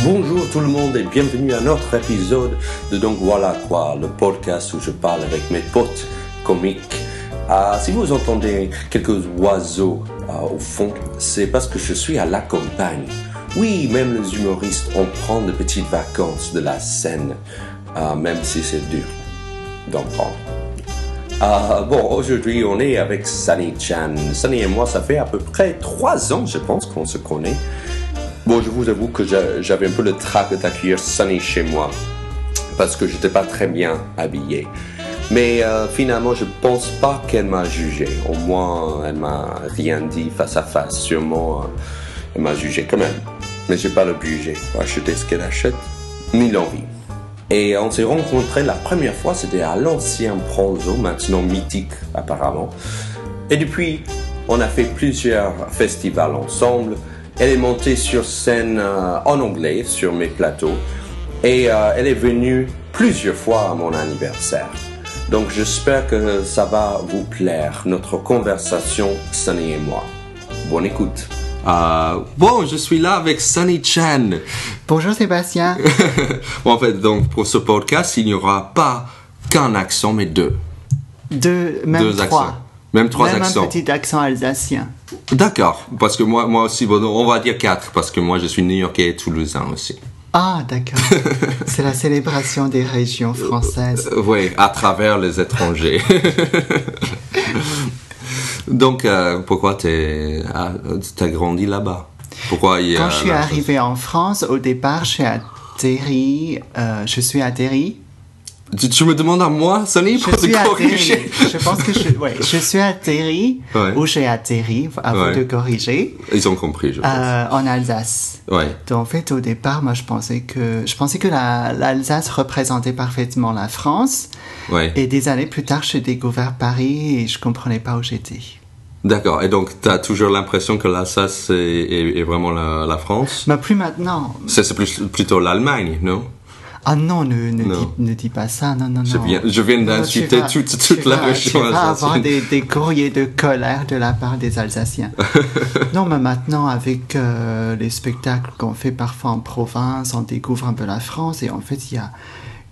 Bonjour tout le monde et bienvenue à notre épisode de Donc Voilà Quoi, le podcast où je parle avec mes potes comiques. Si vous entendez quelques oiseaux au fond, c'est parce que je suis à la campagne. Oui, même les humoristes, on prend de petites vacances de la scène, même si c'est dur d'en prendre. Aujourd'hui, on est avec Sunny Chan. Sunny et moi, ça fait à peu près 3 ans, je pense, qu'on se connaît. Bon, je vous avoue que j'avais un peu le trac d'accueillir Sunny chez moi, parce que j'étais pas très bien habillé. Mais finalement, je pense pas qu'elle m'a jugé. Au moins, elle m'a rien dit face à face. Sûrement, elle m'a jugé quand même. Mais j'ai pas le budget pour acheter ce qu'elle achète, ni l'envie. Et on s'est rencontrés la première fois, c'était à l'ancien Pronzo, maintenant mythique apparemment. Et depuis, on a fait plusieurs festivals ensemble. Elle est montée sur scène en anglais sur mes plateaux. Et elle est venue plusieurs fois à mon anniversaire. Donc j'espère que ça va vous plaire, notre conversation, Sunny et moi. Bonne écoute. Bon, je suis là avec Sunny Chan. Bonjour Sébastien. Bon, en fait, donc pour ce podcast, il n'y aura pas qu'un accent, mais deux. Même trois. Accents. Même trois accents. Un petit accent alsacien. D'accord, parce que moi aussi, bon, on va dire 4, parce que moi je suis new-yorkais et toulousain aussi. Ah, d'accord. C'est la célébration des régions françaises. Oui, à travers les étrangers. Donc, pourquoi t'as grandi là-bas? Pourquoi Quand je suis arrivé en France, au départ, je suis atterri. Tu me demandes à moi, Sunny, pour te corriger? Je pense que je suis atterri, ou j'ai atterri, à vous de corriger. Ils ont compris, je pense. En Alsace. Ouais. Donc, en fait, au départ, moi, je pensais que l'Alsace représentait parfaitement la France. Ouais. Et des années plus tard, j'ai découvert Paris et je comprenais pas où j'étais. D'accord. Et donc, t'as toujours l'impression que l'Alsace est vraiment la France? Mais plus maintenant. C'est plutôt l'Allemagne, non? Ah non, ne dis pas ça, non. Je viens d'insulter toute la région alsacienne. Tu vas avoir des courriers de colère de la part des Alsaciens. Non, mais maintenant, avec les spectacles qu'on fait parfois en province, on découvre un peu la France et en fait, il y a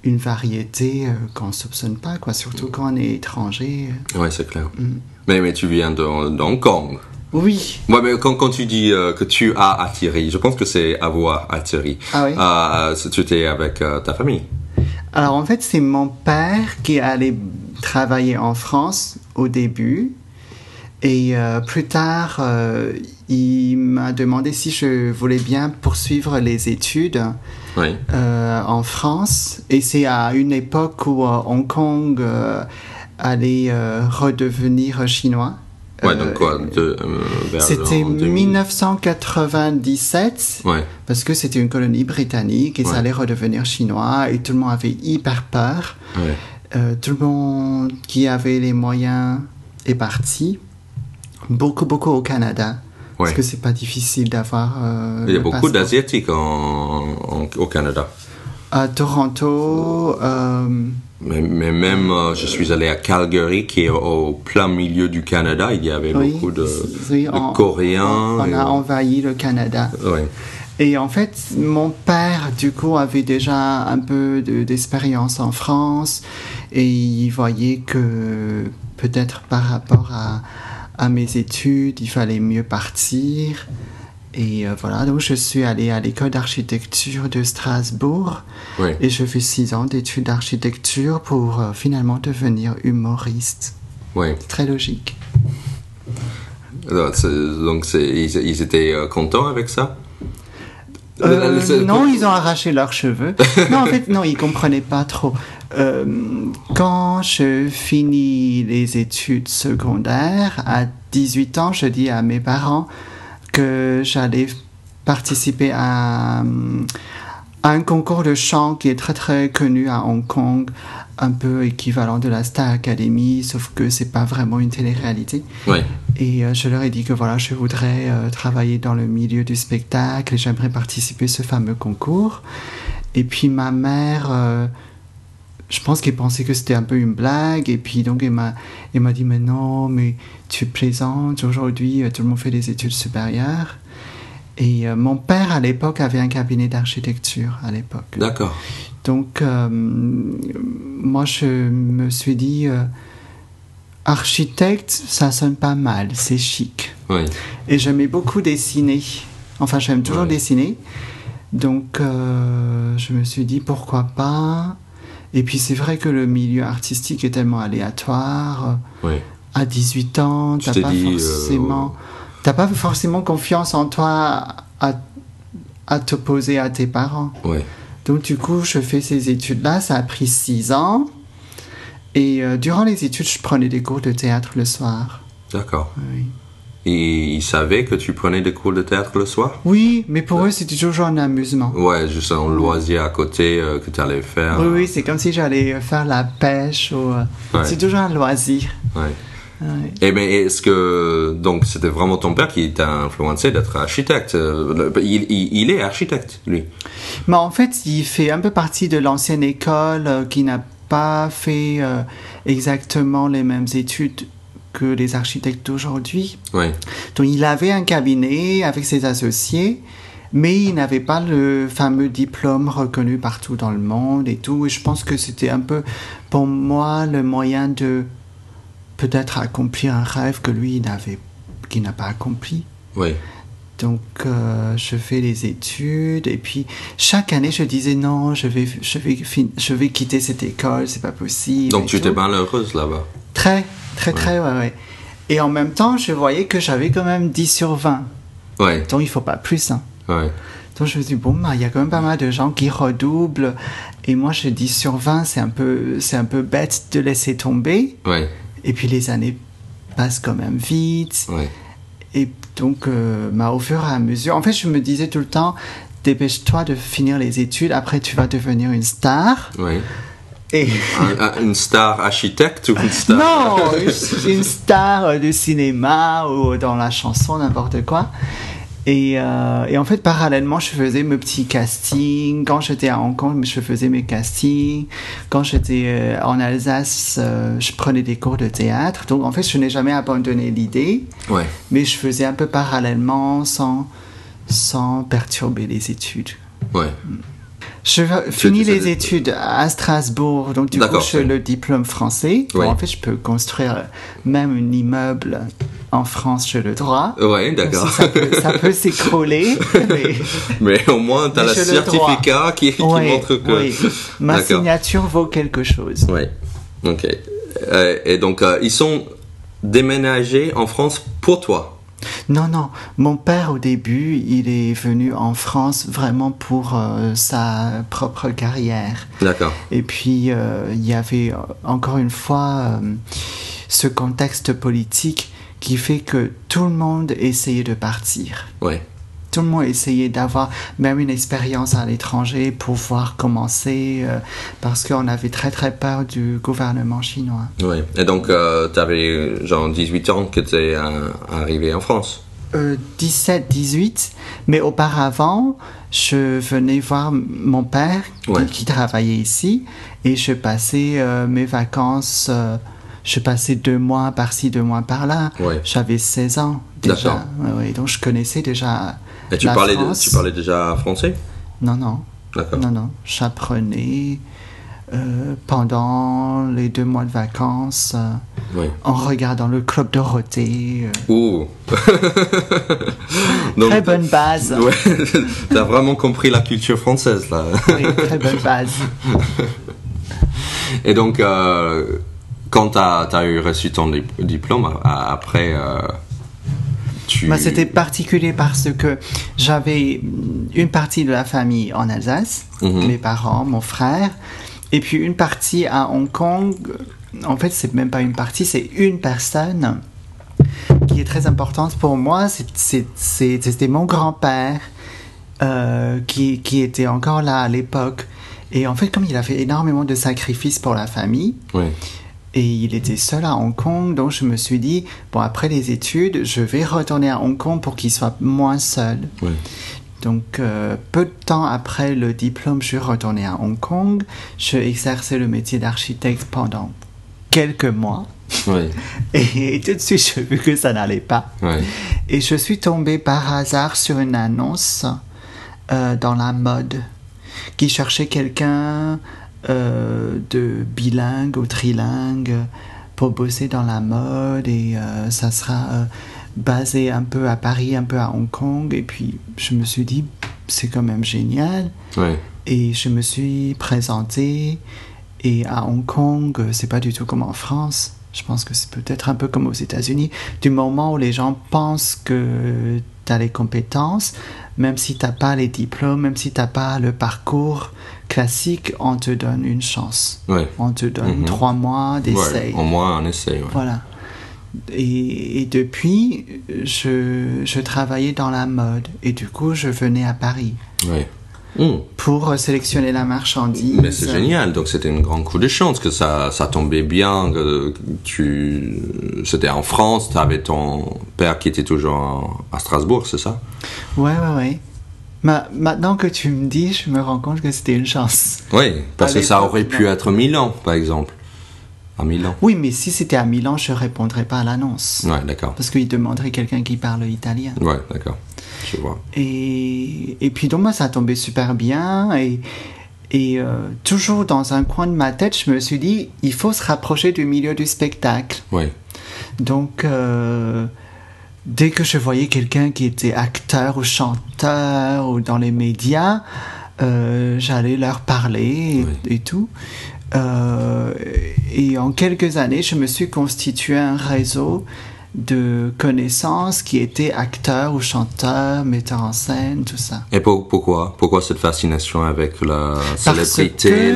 une variété qu'on ne soupçonne pas, quoi, surtout quand on est étranger. Oui, c'est clair. Mais tu viens de Hong Kong. Oui. Ouais, mais quand tu dis que tu as atterri, je pense que c'est avoir atterri. Ah oui. Tu étais avec ta famille. Alors en fait, c'est mon père qui allait travailler en France au début. Et plus tard, il m'a demandé si je voulais bien poursuivre les études en France. Et c'est à une époque où Hong Kong allait redevenir chinois. Ouais, donc quoi c'était 1997, parce que c'était une colonie britannique et ça allait redevenir chinois et tout le monde avait hyper peur. Tout le monde qui avait les moyens est parti. Beaucoup au Canada, parce que c'est pas difficile d'avoir il y a beaucoup d'Asiatiques au Canada. À Toronto... Mais même, je suis allé à Calgary, qui est au plein milieu du Canada. Il y avait beaucoup de Coréens. On a envahi le Canada. Oui. Et en fait, mon père, du coup, avait déjà un peu d'expérience en France. Et il voyait que peut-être par rapport à mes études, il fallait mieux partir. Et voilà, donc je suis allée à l'école d'architecture de Strasbourg et je fais 6 ans d'études d'architecture pour finalement devenir humoriste. Oui. Très logique. Donc ils étaient contents avec ça? Non, ils ont arraché leurs cheveux. Non, en fait, non, ils comprenaient pas trop. Quand je finis les études secondaires, à 18 ans, je dis à mes parents que j'allais participer à un concours de chant qui est très très connu à Hong Kong, un peu équivalent de la Star Academy, sauf que c'est pas vraiment une télé-réalité. Et je leur ai dit que voilà, je voudrais travailler dans le milieu du spectacle et j'aimerais participer à ce fameux concours. Et puis ma mère, je pense qu'elle pensait que c'était un peu une blague, et puis donc elle m'a dit mais non, mais tu plaisantes, aujourd'hui tout le monde fait des études supérieures. Et mon père, à l'époque, avait un cabinet d'architecture, à l'époque. D'accord. Donc, moi, je me suis dit, architecte, ça sonne pas mal, c'est chic. Oui. Et j'aimais beaucoup dessiner. Enfin, j'aime toujours dessiner. Donc, je me suis dit, pourquoi pas. Et puis, c'est vrai que le milieu artistique est tellement aléatoire. Oui. À 18 ans, t'as pas forcément confiance en toi à t'opposer à tes parents. Oui. Donc, du coup, je fais ces études-là. Ça a pris 6 ans. Et durant les études, je prenais des cours de théâtre le soir. D'accord. Oui. Et ils savaient que tu prenais des cours de théâtre le soir? Oui, mais pour eux, c'était toujours un amusement. Ouais, juste un loisir à côté que tu allais faire. Oui, c'est comme si j'allais faire la pêche. C'est toujours un loisir. Ouais. Ouais. Et bien, est-ce que donc c'était vraiment ton père qui t'a influencé d'être architecte? Il est architecte, lui. Mais en fait, il fait un peu partie de l'ancienne école qui n'a pas fait exactement les mêmes études que les architectes d'aujourd'hui. Oui. Donc, il avait un cabinet avec ses associés, mais il n'avait pas le fameux diplôme reconnu partout dans le monde et tout. Et je pense que c'était un peu, pour moi, le moyen de peut-être accomplir un rêve que lui, qu'il n'a pas accompli. Oui. Donc, je fais les études et puis chaque année, je disais non, je vais quitter cette école, c'est pas possible. Donc, tu étais malheureuse là-bas? Très, ouais. Et en même temps, je voyais que j'avais quand même 10 sur 20. Ouais. Donc, il faut pas plus. Hein. Ouais. Donc, je me suis dit, bon, il y a quand même pas mal de gens qui redoublent. Et moi, je dis sur 20, c'est un peu bête de laisser tomber. Ouais. Et puis, les années passent quand même vite. Ouais. Et donc, au fur et à mesure, en fait, je me disais tout le temps, dépêche-toi de finir les études, après tu vas devenir une star. Oui. Et... Une star architecte ou une star... Non, une star de cinéma ou dans la chanson, n'importe quoi. Et en fait, parallèlement, je faisais mes petits castings. Quand j'étais à Hong Kong, je faisais mes castings. Quand j'étais en Alsace, je prenais des cours de théâtre. Donc, en fait, je n'ai jamais abandonné l'idée. Ouais. Mais je faisais un peu parallèlement sans perturber les études. Ouais. Je finis les études à Strasbourg, donc du coup, j'ai le diplôme français. Ouais. En fait, je peux construire même un immeuble en France, j'ai le droit. Ouais, d'accord. Ça peut s'écrouler, mais au moins, tu as le certificat qui montre que... Oui, ma signature vaut quelque chose. Oui, ok. Et donc, ils sont déménagés en France pour toi? Non. Mon père, au début, il est venu en France vraiment pour sa propre carrière. D'accord. Et puis, il y avait encore une fois ce contexte politique qui fait que tout le monde essayait de partir. Ouais. Tout le monde essayait d'avoir même une expérience à l'étranger pour pouvoir commencer, parce qu'on avait très très peur du gouvernement chinois. Oui. Et donc, tu avais genre 18 ans que tu es arrivé en France? 17, 18. Mais auparavant, je venais voir mon père qui travaillait ici et je passais mes vacances... je passais 2 mois par-ci, 2 mois par-là. Ouais. J'avais 16 ans déjà. Ouais, donc je connaissais déjà la France. Tu parlais déjà français? Non. D'accord. Non. J'apprenais pendant les 2 mois de vacances en regardant le Club Dorothée. Ouh. Donc, très bonne base. Ouais. T'as vraiment compris la culture française là. Oui, très bonne base. Et donc... quand tu as reçu ton diplôme, après, c'était particulier parce que j'avais une partie de la famille en Alsace, mes parents, mon frère, et puis une partie à Hong Kong. En fait, c'est même pas une partie, c'est une personne qui est très importante pour moi. C'était mon grand-père qui était encore là à l'époque. Et en fait, comme il a fait énormément de sacrifices pour la famille... Ouais. Et il était seul à Hong Kong, donc je me suis dit, bon, après les études, je vais retourner à Hong Kong pour qu'il soit moins seul. Ouais. Donc, peu de temps après le diplôme, je suis retourné à Hong Kong. Je exerçais le métier d'architecte pendant quelques mois. Oui. Et tout de suite, j'ai vu que ça n'allait pas. Oui. Et je suis tombée par hasard sur une annonce dans la mode qui cherchait quelqu'un de bilingue ou trilingue pour bosser dans la mode et ça sera basé un peu à Paris, un peu à Hong Kong. Et puis je me suis dit, c'est quand même génial. Oui. Et je me suis présentée. Et à Hong Kong, c'est pas du tout comme en France. Je pense que c'est peut-être un peu comme aux États-Unis. Du moment où les gens pensent que tu as les compétences, même si tu n'as pas les diplômes, même si tu n'as pas le parcours classique, on te donne une chance. Ouais. On te donne 3 mois d'essai. Ouais, au moins un essai. Ouais. Voilà. Et depuis, je travaillais dans la mode. Et du coup, je venais à Paris. Ouais. Pour sélectionner la marchandise. Mais c'est génial, donc c'était un grand coup de chance que ça tombait bien, que c'était en France, tu avais ton père qui était toujours à Strasbourg, c'est ça? Ouais. Maintenant que tu me dis, je me rends compte que c'était une chance. Oui, parce que ça aurait pu être Milan, par exemple. À Milan. Oui, mais si c'était à Milan, je ne répondrais pas à l'annonce. Ouais, d'accord. Parce qu'il demanderait quelqu'un qui parle italien. Ouais, d'accord. Je vois. Et puis donc moi ça a tombé super bien et toujours dans un coin de ma tête je me suis dit il faut se rapprocher du milieu du spectacle. Oui. Donc dès que je voyais quelqu'un qui était acteur ou chanteur ou dans les médias, j'allais leur parler et tout. Et en quelques années je me suis constitué un réseau de connaissances qui étaient acteurs ou chanteurs, metteurs en scène, tout ça. Et pourquoi cette fascination avec la célébrité?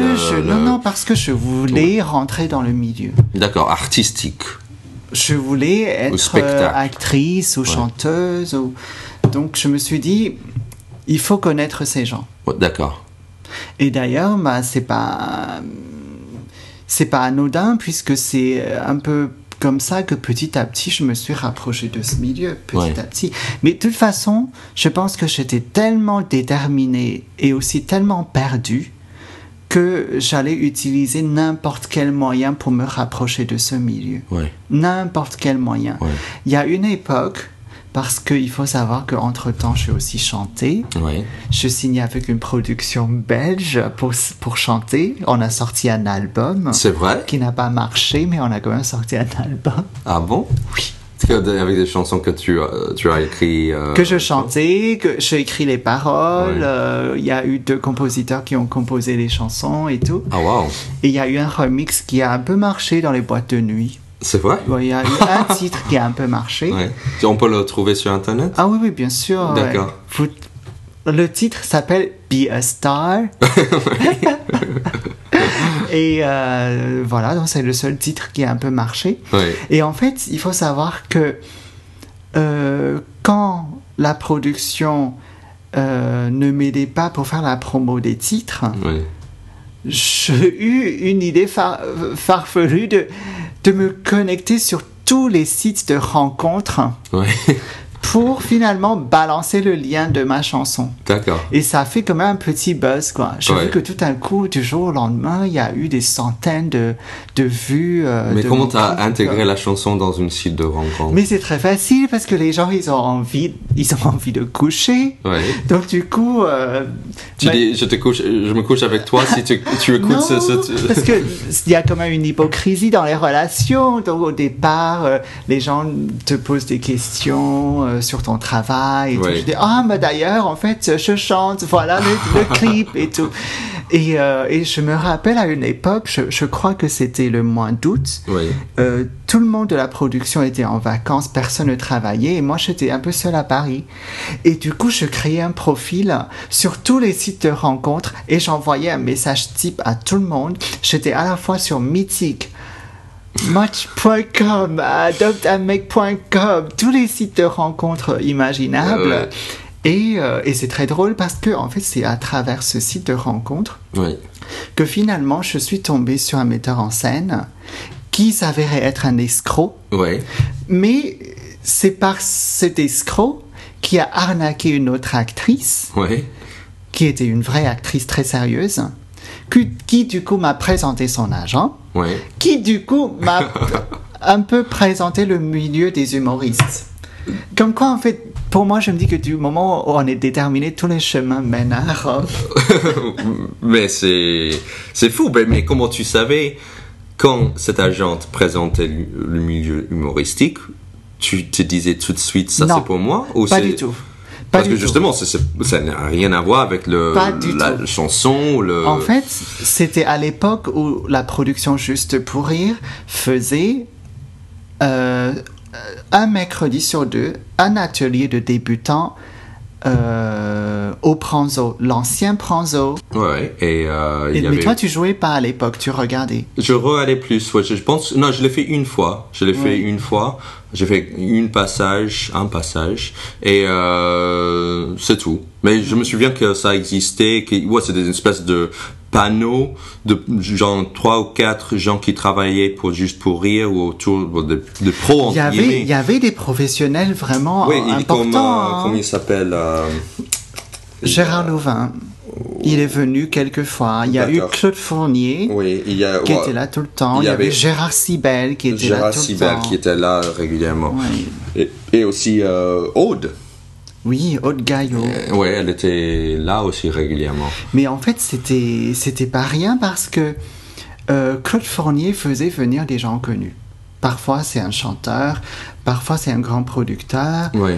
Parce que je voulais rentrer dans le milieu. D'accord, artistique. Je voulais être actrice ou chanteuse. Donc je me suis dit, il faut connaître ces gens. D'accord. Et d'ailleurs, c'est pas anodin puisque c'est un peu comme ça que petit à petit, je me suis rapproché de ce milieu, petit à petit. Mais de toute façon, je pense que j'étais tellement déterminée et aussi tellement perdue que j'allais utiliser n'importe quel moyen pour me rapprocher de ce milieu. N'importe quel moyen. Il y a une époque, parce qu'il faut savoir qu'entre-temps, j'ai aussi chanté. Je signais avec une production belge pour chanter. On a sorti un album. C'est vrai? Qui n'a pas marché, mais on a quand même sorti un album. Ah bon? Oui. Avec des chansons que tu as écrites. Que je chantais, que j'ai écrit les paroles. Il y a eu 2 compositeurs qui ont composé les chansons et tout. Ah wow. Et il y a eu un remix qui a un peu marché dans les boîtes de nuit. C'est vrai? Il y a eu un titre qui a un peu marché. On peut le trouver sur Internet? Ah oui, bien sûr. D'accord. Le titre s'appelle Be a Star. Et voilà, donc c'est le seul titre qui a un peu marché. Et en fait, il faut savoir que quand la production ne m'aidait pas pour faire la promo des titres, j'ai eu une idée farfelue de me connecter sur tous les sites de rencontres pour finalement balancer le lien de ma chanson. D'accord. Et ça a fait quand même un petit buzz, quoi. J'ai vu que tout d'un coup, du jour au lendemain, il y a eu des centaines de vues. Mais comment tu as intégré la chanson dans une site de rencontre? Mais c'est très facile parce que les gens, ils ont envie de coucher. Donc du coup... tu dis, je me couche avec toi si tu écoutes non, parce qu'il y a quand même une hypocrisie dans les relations. Donc au départ, les gens te posent des questions sur ton travail et tout. Je dis d'ailleurs en fait je chante, voilà le clip et tout. Et je me rappelle à une époque, je crois que c'était le mois d'août, tout le monde de la production était en vacances, personne ne travaillait et moi j'étais un peu seule à Paris. Et du coup je créais un profil sur tous les sites de rencontres et j'envoyais un message type à tout le monde. J'étais à la fois sur Mythique, Match.com, adoptamec.com, tous les sites de rencontres imaginables. Et c'est très drôle parce que en fait c'est à travers ce site de rencontre que finalement je suis tombée sur un metteur en scène qui s'avérait être un escroc. Mais c'est par cet escroc qui a arnaqué une autre actrice qui était une vraie actrice très sérieuse, qui du coup m'a présenté son agent, qui du coup m'a un peu présenter le milieu des humoristes. Comme quoi, en fait, pour moi, je me dis que du moment où on est déterminé, tous les chemins mènent à Rome. Mais c'est fou. Mais comment tu savais, quand cette agente présentait le milieu humoristique, tu te disais tout de suite, ça Non, c'est pour moi ou pas c'est... du tout. Parce que justement, ça n'a rien à voir avec la chanson. En fait, c'était à l'époque où la production Juste pour rire faisait un mercredi sur deux un atelier de débutants au Pranzo, l'ancien Pranzo. Ouais, mais toi, tu jouais pas à l'époque, tu regardais. Je regardais plus, ouais, je pense. Non, je l'ai fait une fois. J'ai fait un passage, et c'est tout. Mais je me souviens que ça existait, c'était une espèce de panneau de genre 3 ou 4 gens qui travaillaient pour Juste pour rire ou autour de pros entre guillemets. Il y avait des professionnels vraiment importants. Comment il s'appelle Gérard Louvain. Il est venu quelques fois. Il y a eu Claude Fournier qui était là tout le temps. Il y avait Gérard Sibel qui était là tout le temps. Qui était là régulièrement. Oui. Et aussi Aude. Oui, Aude Gaillot. Oui, elle était là aussi régulièrement. Mais en fait, c'était pas rien parce que Claude Fournier faisait venir des gens connus. Parfois, c'est un chanteur, parfois, c'est un grand producteur. Oui.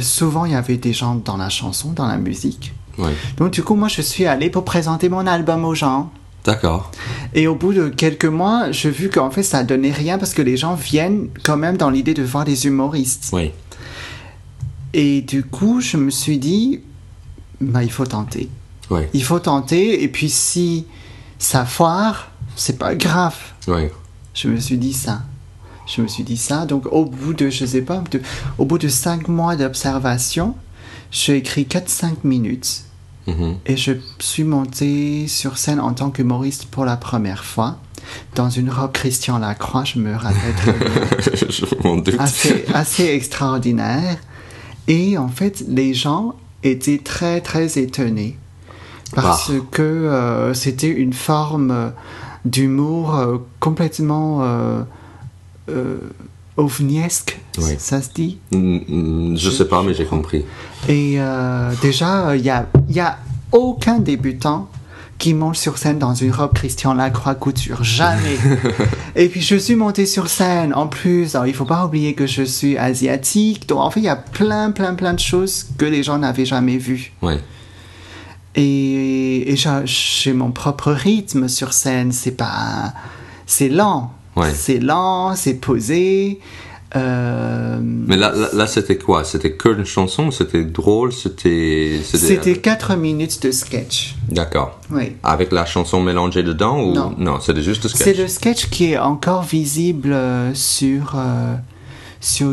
Souvent, il y avait des gens dans la chanson, dans la musique. Oui. Donc, du coup, moi, je suis allée pour présenter mon album aux gens. D'accord. Et au bout de quelques mois, j'ai vu qu'en fait, ça donnait rien parce que les gens viennent quand même dans l'idée de voir des humoristes. Oui. Et du coup, je me suis dit, il faut tenter. Oui. Il faut tenter, et puis si ça foire, c'est pas grave. Oui. Je me suis dit ça. Donc, au bout de, au bout de 5 mois d'observation, j'ai écrit 4-5 minutes. Mm-hmm. Et je suis monté sur scène en tant qu'humoriste pour la première fois. Dans une robe Christian Lacroix, je me rappelle très bien. Je m'en doute. Assez extraordinaire. Et en fait, les gens étaient très, très étonnés. Parce que c'était une forme d'humour complètement ovniesque, oui. Ça se dit? Je sais pas, mais j'ai compris. Et déjà, il y a aucun débutant qui monte sur scène dans une robe Christian Lacroix couture. Jamais. Et puis, je suis montée sur scène. En plus, alors, il faut pas oublier que je suis asiatique. Donc, en fait, il y a plein de choses que les gens n'avaient jamais vues. Oui. Et j'ai mon propre rythme sur scène. C'est lent. Ouais. C'est lent, c'est posé. Mais là, c'était quoi? C'était que une chanson? C'était drôle? C'était 4 minutes de sketch. D'accord. Oui. Avec la chanson mélangée dedans ou non, c'était juste le sketch. C'est le sketch qui est encore visible sur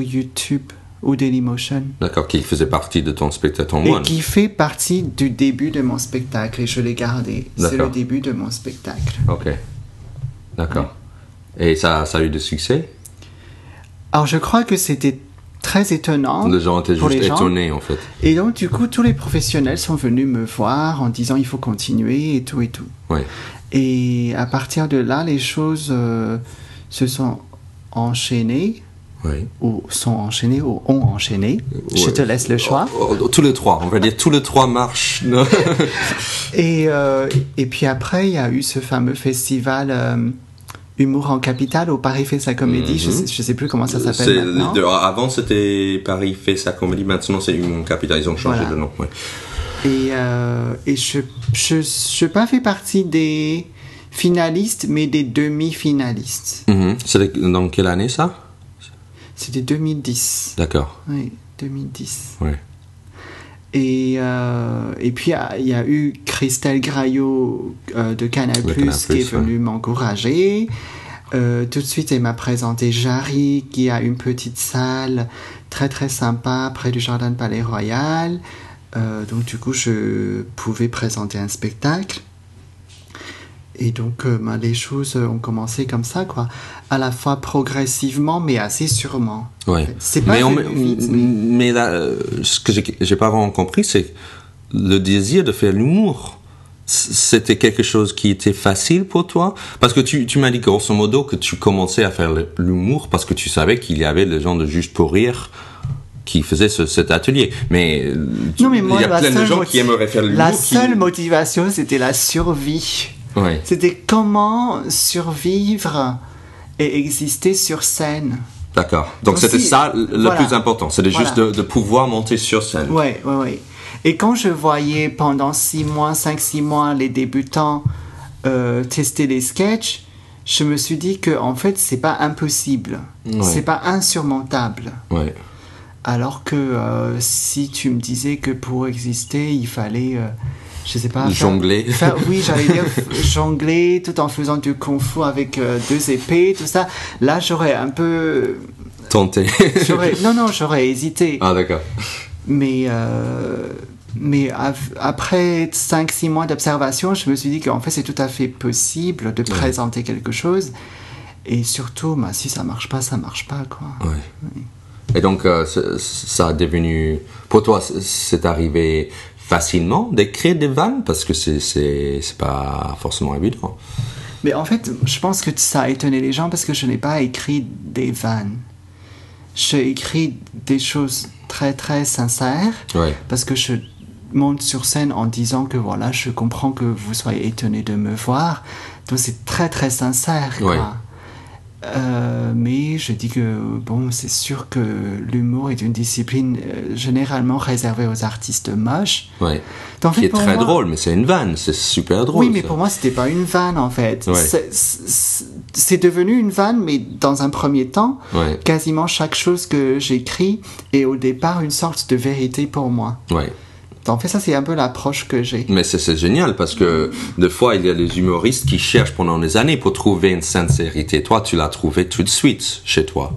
YouTube ou Dailymotion. D'accord, qui faisait partie de ton spectacle Et qui fait partie du début de mon spectacle et je l'ai gardé. C'est le début de mon spectacle. Ok. D'accord. Et ça a eu du succès? Alors, je crois que c'était très étonnant. Les gens étaient juste étonnés, en fait. Et donc, du coup, tous les professionnels sont venus me voir en disant il faut continuer et tout et tout. Oui. Et à partir de là, les choses se sont enchaînées. Oui. Ou sont enchaînées ou ont enchaîné. Oui. Je te laisse le choix. Tous les trois, on va dire tous les trois marchent. et puis après, il y a eu ce fameux festival Humour en Capitale où Paris fait sa comédie. Mm-hmm. Je sais plus comment ça s'appelle maintenant. Avant, c'était Paris fait sa comédie. Maintenant, c'est Humour en Capitale. Ils ont changé de nom. Ouais. Et je n'ai pas fait partie des finalistes, mais des demi-finalistes. Mm-hmm. C'était dans quelle année, ça? C'était 2010. D'accord. Oui, 2010. Oui. Et puis, il y a eu Christelle Graillot de Canal+, qui est venue m'encourager. Tout de suite, elle m'a présenté Jarry, qui a une petite salle très, très sympa près du Jardin de Palais Royal. Donc, du coup, je pouvais présenter un spectacle. Et donc, les choses ont commencé comme ça, quoi. À la fois progressivement, mais assez sûrement. Oui. C'est pas mais là, ce que j'ai pas vraiment compris, c'est le désir de faire l'humour. c'était quelque chose qui était facile pour toi? Parce que tu m'as dit grosso modo que tu commençais à faire l'humour parce que tu savais qu'il y avait des gens de Juste pour rire qui faisaient cet atelier. Mais, non, mais moi, il y a plein de gens qui aimeraient faire l'humour. La seule motivation, c'était la survie. Ouais. C'était comment survivre et exister sur scène. D'accord. Donc c'était ça le plus important. C'était juste de pouvoir monter sur scène. Oui. Et quand je voyais pendant 5-6 mois, les débutants tester les sketchs, je me suis dit que en fait, c'est pas impossible. Ouais. C'est pas insurmontable. Ouais. Alors que si tu me disais que pour exister, il fallait... je sais pas. Jongler. Oui, j'allais dire jongler tout en faisant du kung-fu avec 2 épées, tout ça. Là, j'aurais un peu... Tenté. J'aurais hésité. Ah, d'accord. Mais après 5-6 mois d'observation, je me suis dit qu'en fait, c'est tout à fait possible de présenter quelque chose. Et surtout, si ça marche pas, quoi. Ouais. Oui. Et donc, ça a devenu... Pour toi, c'est arrivé... facilement d'écrire des vannes parce que c'est pas forcément évident. Mais en fait, je pense que ça a étonné les gens parce que je n'ai pas écrit des vannes. J'ai écrit des choses très très sincères parce que je monte sur scène en disant que voilà, je comprends que vous soyez étonné de me voir. Donc c'est très très sincère, quoi. Mais je dis que bon, c'est sûr que l'humour est une discipline généralement réservée aux artistes moches. Ouais. Donc, qui est très drôle, mais c'est une vanne, c'est super drôle. Oui, mais pour moi, c'était pas une vanne en fait. Ouais. C'est devenu une vanne, mais dans un premier temps, quasiment chaque chose que j'écris est au départ une sorte de vérité pour moi. Ouais. En fait, ça, c'est un peu l'approche que j'ai. Mais c'est génial parce que des fois, il y a des humoristes qui cherchent pendant des années pour trouver une sincérité. Toi, tu l'as trouvé tout de suite chez toi.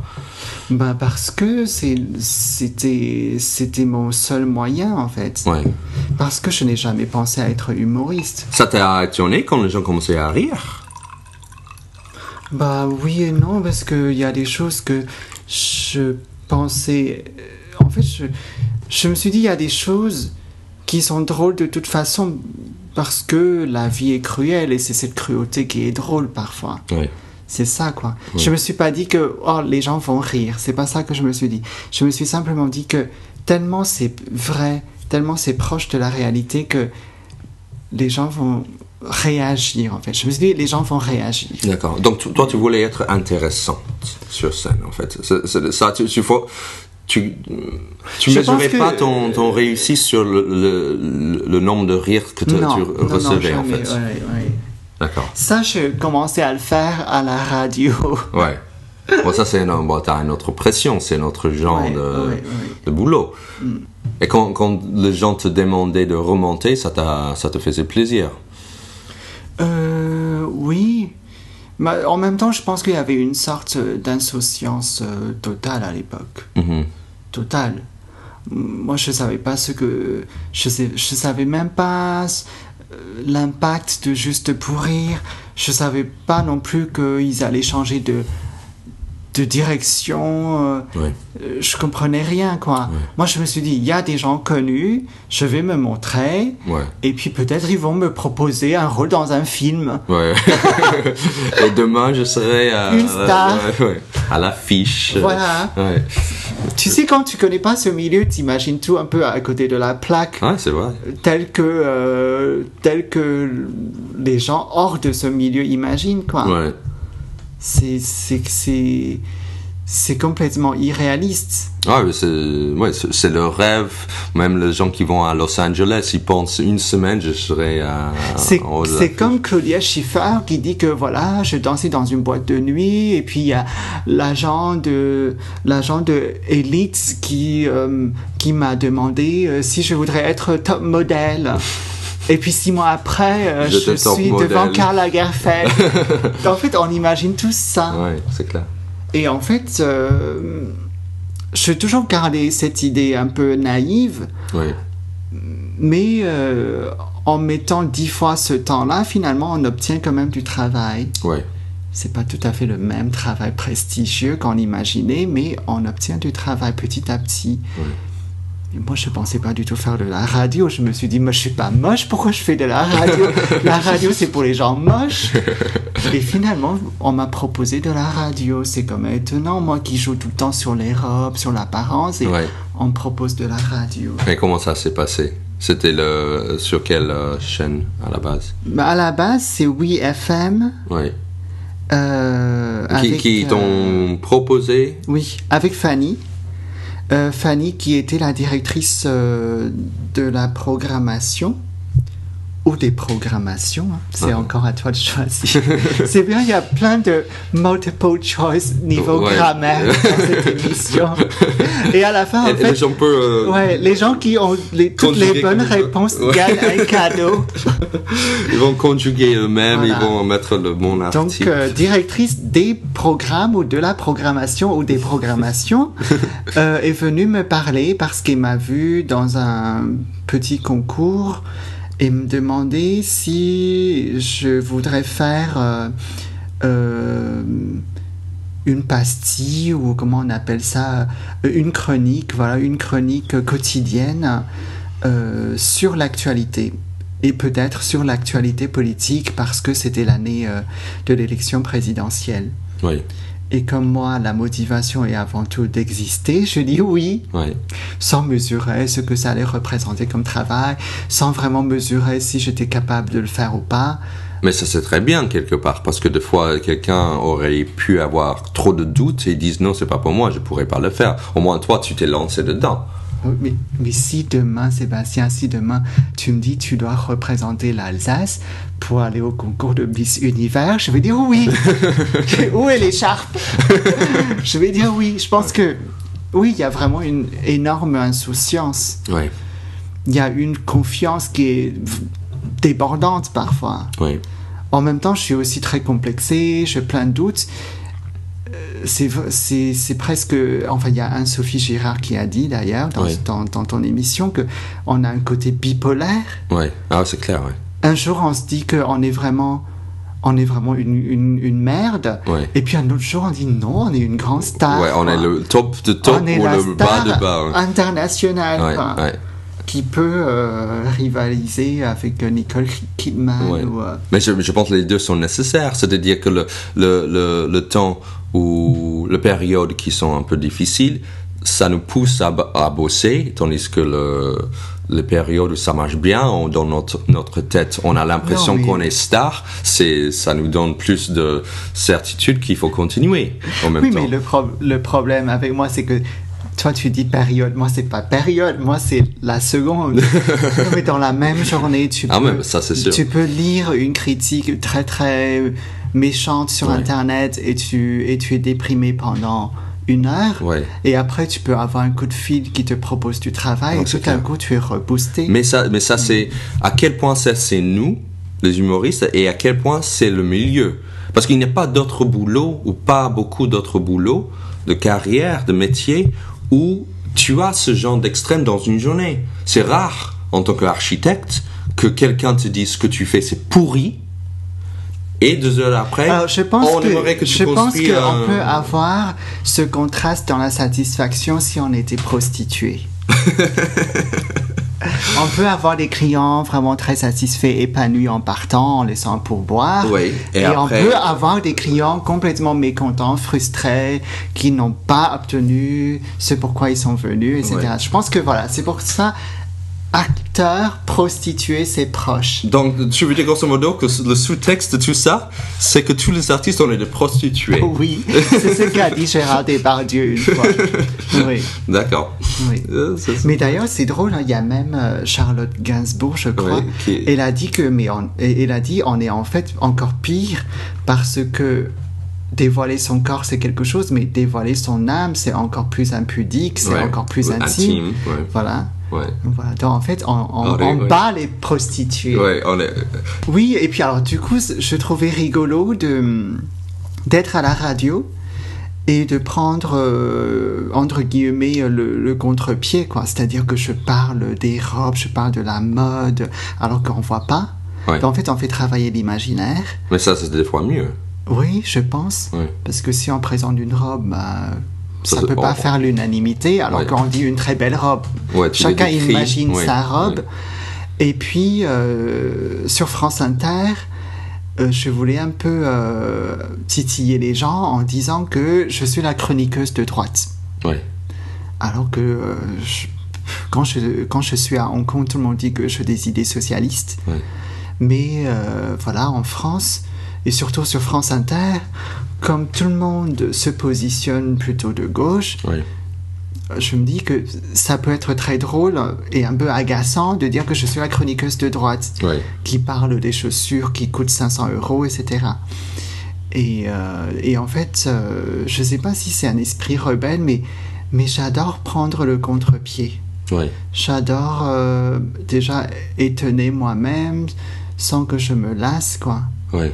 Parce que c'était mon seul moyen, en fait. Ouais. Parce que je n'ai jamais pensé à être humoriste. Ça t'a étonné quand les gens commençaient à rire? Oui et non, parce qu'il y a des choses que je pensais... En fait, je me suis dit, il y a des choses... qui sont drôles de toute façon parce que la vie est cruelle et c'est cette cruauté qui est drôle parfois. Oui. C'est ça, quoi. Oui. Je me suis pas dit que les gens vont rire. C'est pas ça que je me suis dit. Je me suis simplement dit que tellement c'est vrai, tellement c'est proche de la réalité que les gens vont réagir, en fait. Je me suis dit, les gens vont réagir. D'accord. Donc, toi, tu voulais être intéressante sur scène, en fait. Tu mesurais pas ton réussite sur le nombre de rires que tu recevais, en fait. Ouais. D'accord. Ça, je commençais à le faire à la radio. Ouais. Bon, ça, t'as une autre pression, c'est notre genre de boulot. Mm. Et quand les gens te demandaient de remonter, ça te faisait plaisir? Oui. Mais en même temps, je pense qu'il y avait une sorte d'insouciance totale à l'époque. Mm-hmm. Totale. Moi, je savais pas je savais même pas l'impact de Juste pour rire. Je savais pas non plus qu'ils allaient changer de direction. Je comprenais rien, quoi. Moi, je me suis dit, il y a des gens connus, je vais me montrer, et puis peut-être ils vont me proposer un rôle dans un film. Ouais. Et demain, je serai une star. À l'affiche. Voilà. Tu sais, quand tu connais pas ce milieu, t'imagines tout un peu à côté de la plaque. Ouais, c'est vrai. Tel que les gens hors de ce milieu imaginent, quoi. Ouais. C'est complètement irréaliste. Ah, mais c'est le rêve. Même les gens qui vont à Los Angeles, ils pensent une semaine, je serai c'est comme Claudia Schiffer qui dit que voilà, je dansais dans une boîte de nuit et puis il y a l'agent de Elite qui m'a demandé si je voudrais être top modèle. Et puis 6 mois après, je suis devant Karl Lagerfeld. En fait, on imagine tout ça. Oui, c'est clair. Et en fait, j'ai toujours gardé cette idée un peu naïve. Oui. Mais en mettant 10 fois ce temps-là, finalement, on obtient quand même du travail. Oui. C'est pas tout à fait le même travail prestigieux qu'on imaginait, mais on obtient du travail petit à petit. Oui. Et moi, je pensais pas du tout faire de la radio. Je me suis dit, moi, je suis pas moche, pourquoi je fais de la radio? La radio, c'est pour les gens moches. Et finalement, on m'a proposé de la radio. C'est comme étonnant, moi qui joue tout le temps sur les robes, sur l'apparence, et on me propose de la radio. Et comment ça s'est passé? C'était sur quelle chaîne à la base? À la base, c'est Oui FM. Oui. Qui t'ont proposé? Oui, avec Fanny. Fanny qui était la directrice de la programmation ou des programmations, hein. C'est encore à toi de choisir. C'est bien, il y a plein de multiple choice niveau grammaire dans cette émission. Et à la fin, en fait, les gens qui ont toutes les bonnes réponses gagnent un cadeau. Ils vont conjuguer eux-mêmes, ils vont mettre le bon article. Donc, directrice des programmes ou de la programmation ou des programmations est venue me parler parce qu'elle m'a vu dans un petit concours et me demander si je voudrais faire une pastille ou comment on appelle ça, une chronique quotidienne sur l'actualité. Et peut-être sur l'actualité politique parce que c'était l'année de l'élection présidentielle. Oui. Et comme moi, la motivation est avant tout d'exister, je dis oui, sans mesurer ce que ça allait représenter comme travail, sans vraiment mesurer si j'étais capable de le faire ou pas. Mais ça c'est très bien quelque part, parce que des fois quelqu'un aurait pu avoir trop de doutes et disent non, c'est pas pour moi, je pourrais pas le faire. Au moins toi, tu t'es lancé dedans. Mais si demain, Sébastien, tu me dis tu dois représenter l'Alsace pour aller au concours de Miss Univers, je vais dire oui. Où est l'écharpe? Je vais dire oui. Je pense que oui, il y a vraiment une énorme insouciance. Oui. Il y a une confiance qui est débordante parfois. Oui. En même temps, je suis aussi très complexée, j'ai plein de doutes. C'est presque... Enfin, il y a Anne-Sophie Girard qui a dit, d'ailleurs, dans ton émission, qu'on a un côté bipolaire. Oui, c'est clair, oui. Un jour, on se dit qu'on est vraiment... une merde. Et puis un autre jour, on dit non, on est une grande star. Ouais, on est le top de top ou le bas de bas. International. Qui peut rivaliser avec Nicole Kidman. Mais je pense que les deux sont nécessaires. C'est-à-dire que le temps ou les périodes qui sont un peu difficiles, ça nous pousse à bosser, tandis que les périodes où ça marche bien, dans notre tête, on a l'impression qu'on est star, ça nous donne plus de certitude qu'il faut continuer en même temps. Mais le problème avec moi, c'est que toi, tu dis période. Moi, c'est pas période. Moi, c'est la seconde. Mais dans la même journée, tu peux lire une critique très, très méchante sur Internet et tu es déprimé pendant 1 heure. Et après, tu peux avoir un coup de fil qui te propose du travail et tout d'un coup, tu es reboosté. Mais ça c'est à quel point c'est nous, les humoristes, et à quel point c'est le milieu. Parce qu'il n'y a pas d'autres boulots ou pas beaucoup d'autres boulots de carrière, de métier où tu as ce genre d'extrême dans une journée. C'est rare, en tant qu'architecte, que quelqu'un te dise ce que tu fais, c'est pourri. Et 2 heures après, aimerait que tu construis... Je pense qu'on peut avoir ce contraste dans la satisfaction si on était prostitué. On peut avoir des clients vraiment très satisfaits, épanouis en partant, en laissant un pourboire. Et après... on peut avoir des clients complètement mécontents, frustrés, qui n'ont pas obtenu ce pourquoi ils sont venus, etc. Je pense que c'est pour ça... Acteur, prostituée, c'est proche. Donc, tu veux dire grosso modo que le sous-texte de tout ça, c'est que tous les artistes ont été prostitués. Oui, c'est ce qu'a dit Gérard Depardieu une fois. Oui. D'accord. Oui. Mais d'ailleurs, c'est drôle, il y a même Charlotte Gainsbourg, je crois, elle a dit on est en fait encore pire parce que dévoiler son corps, c'est quelque chose, mais dévoiler son âme, c'est encore plus impudique, c'est encore plus intime. Voilà. Voilà. Donc en fait, on bat les prostituées. Oui, et puis alors du coup, je trouvais rigolo d'être à la radio et de prendre entre guillemets le contre-pied, quoi. C'est-à-dire que je parle des robes, je parle de la mode, alors qu'on voit pas. Donc, en fait, on fait travailler l'imaginaire. Mais ça, c'est des fois mieux. Oui, je pense. Parce que si on présente une robe, Ça peut pas faire l'unanimité, alors quand on dit une très belle robe, chacun imagine sa robe. Et puis, sur France Inter, je voulais un peu titiller les gens en disant que je suis la chroniqueuse de droite. Oui. Alors que quand je suis à Hong Kong, tout le monde dit que j'ai des idées socialistes. Oui. Mais voilà, en France, et surtout sur France Inter, comme tout le monde se positionne plutôt de gauche, oui. Je me dis que ça peut être très drôle et un peu agaçant de dire que je suis la chroniqueuse de droite, oui. qui parle des chaussures qui coûtent 500 €, etc. Et en fait, je ne sais pas si c'est un esprit rebelle, mais j'adore prendre le contre-pied. Oui. J'adore déjà étonner moi-même sans que je me lasse, quoi. Oui.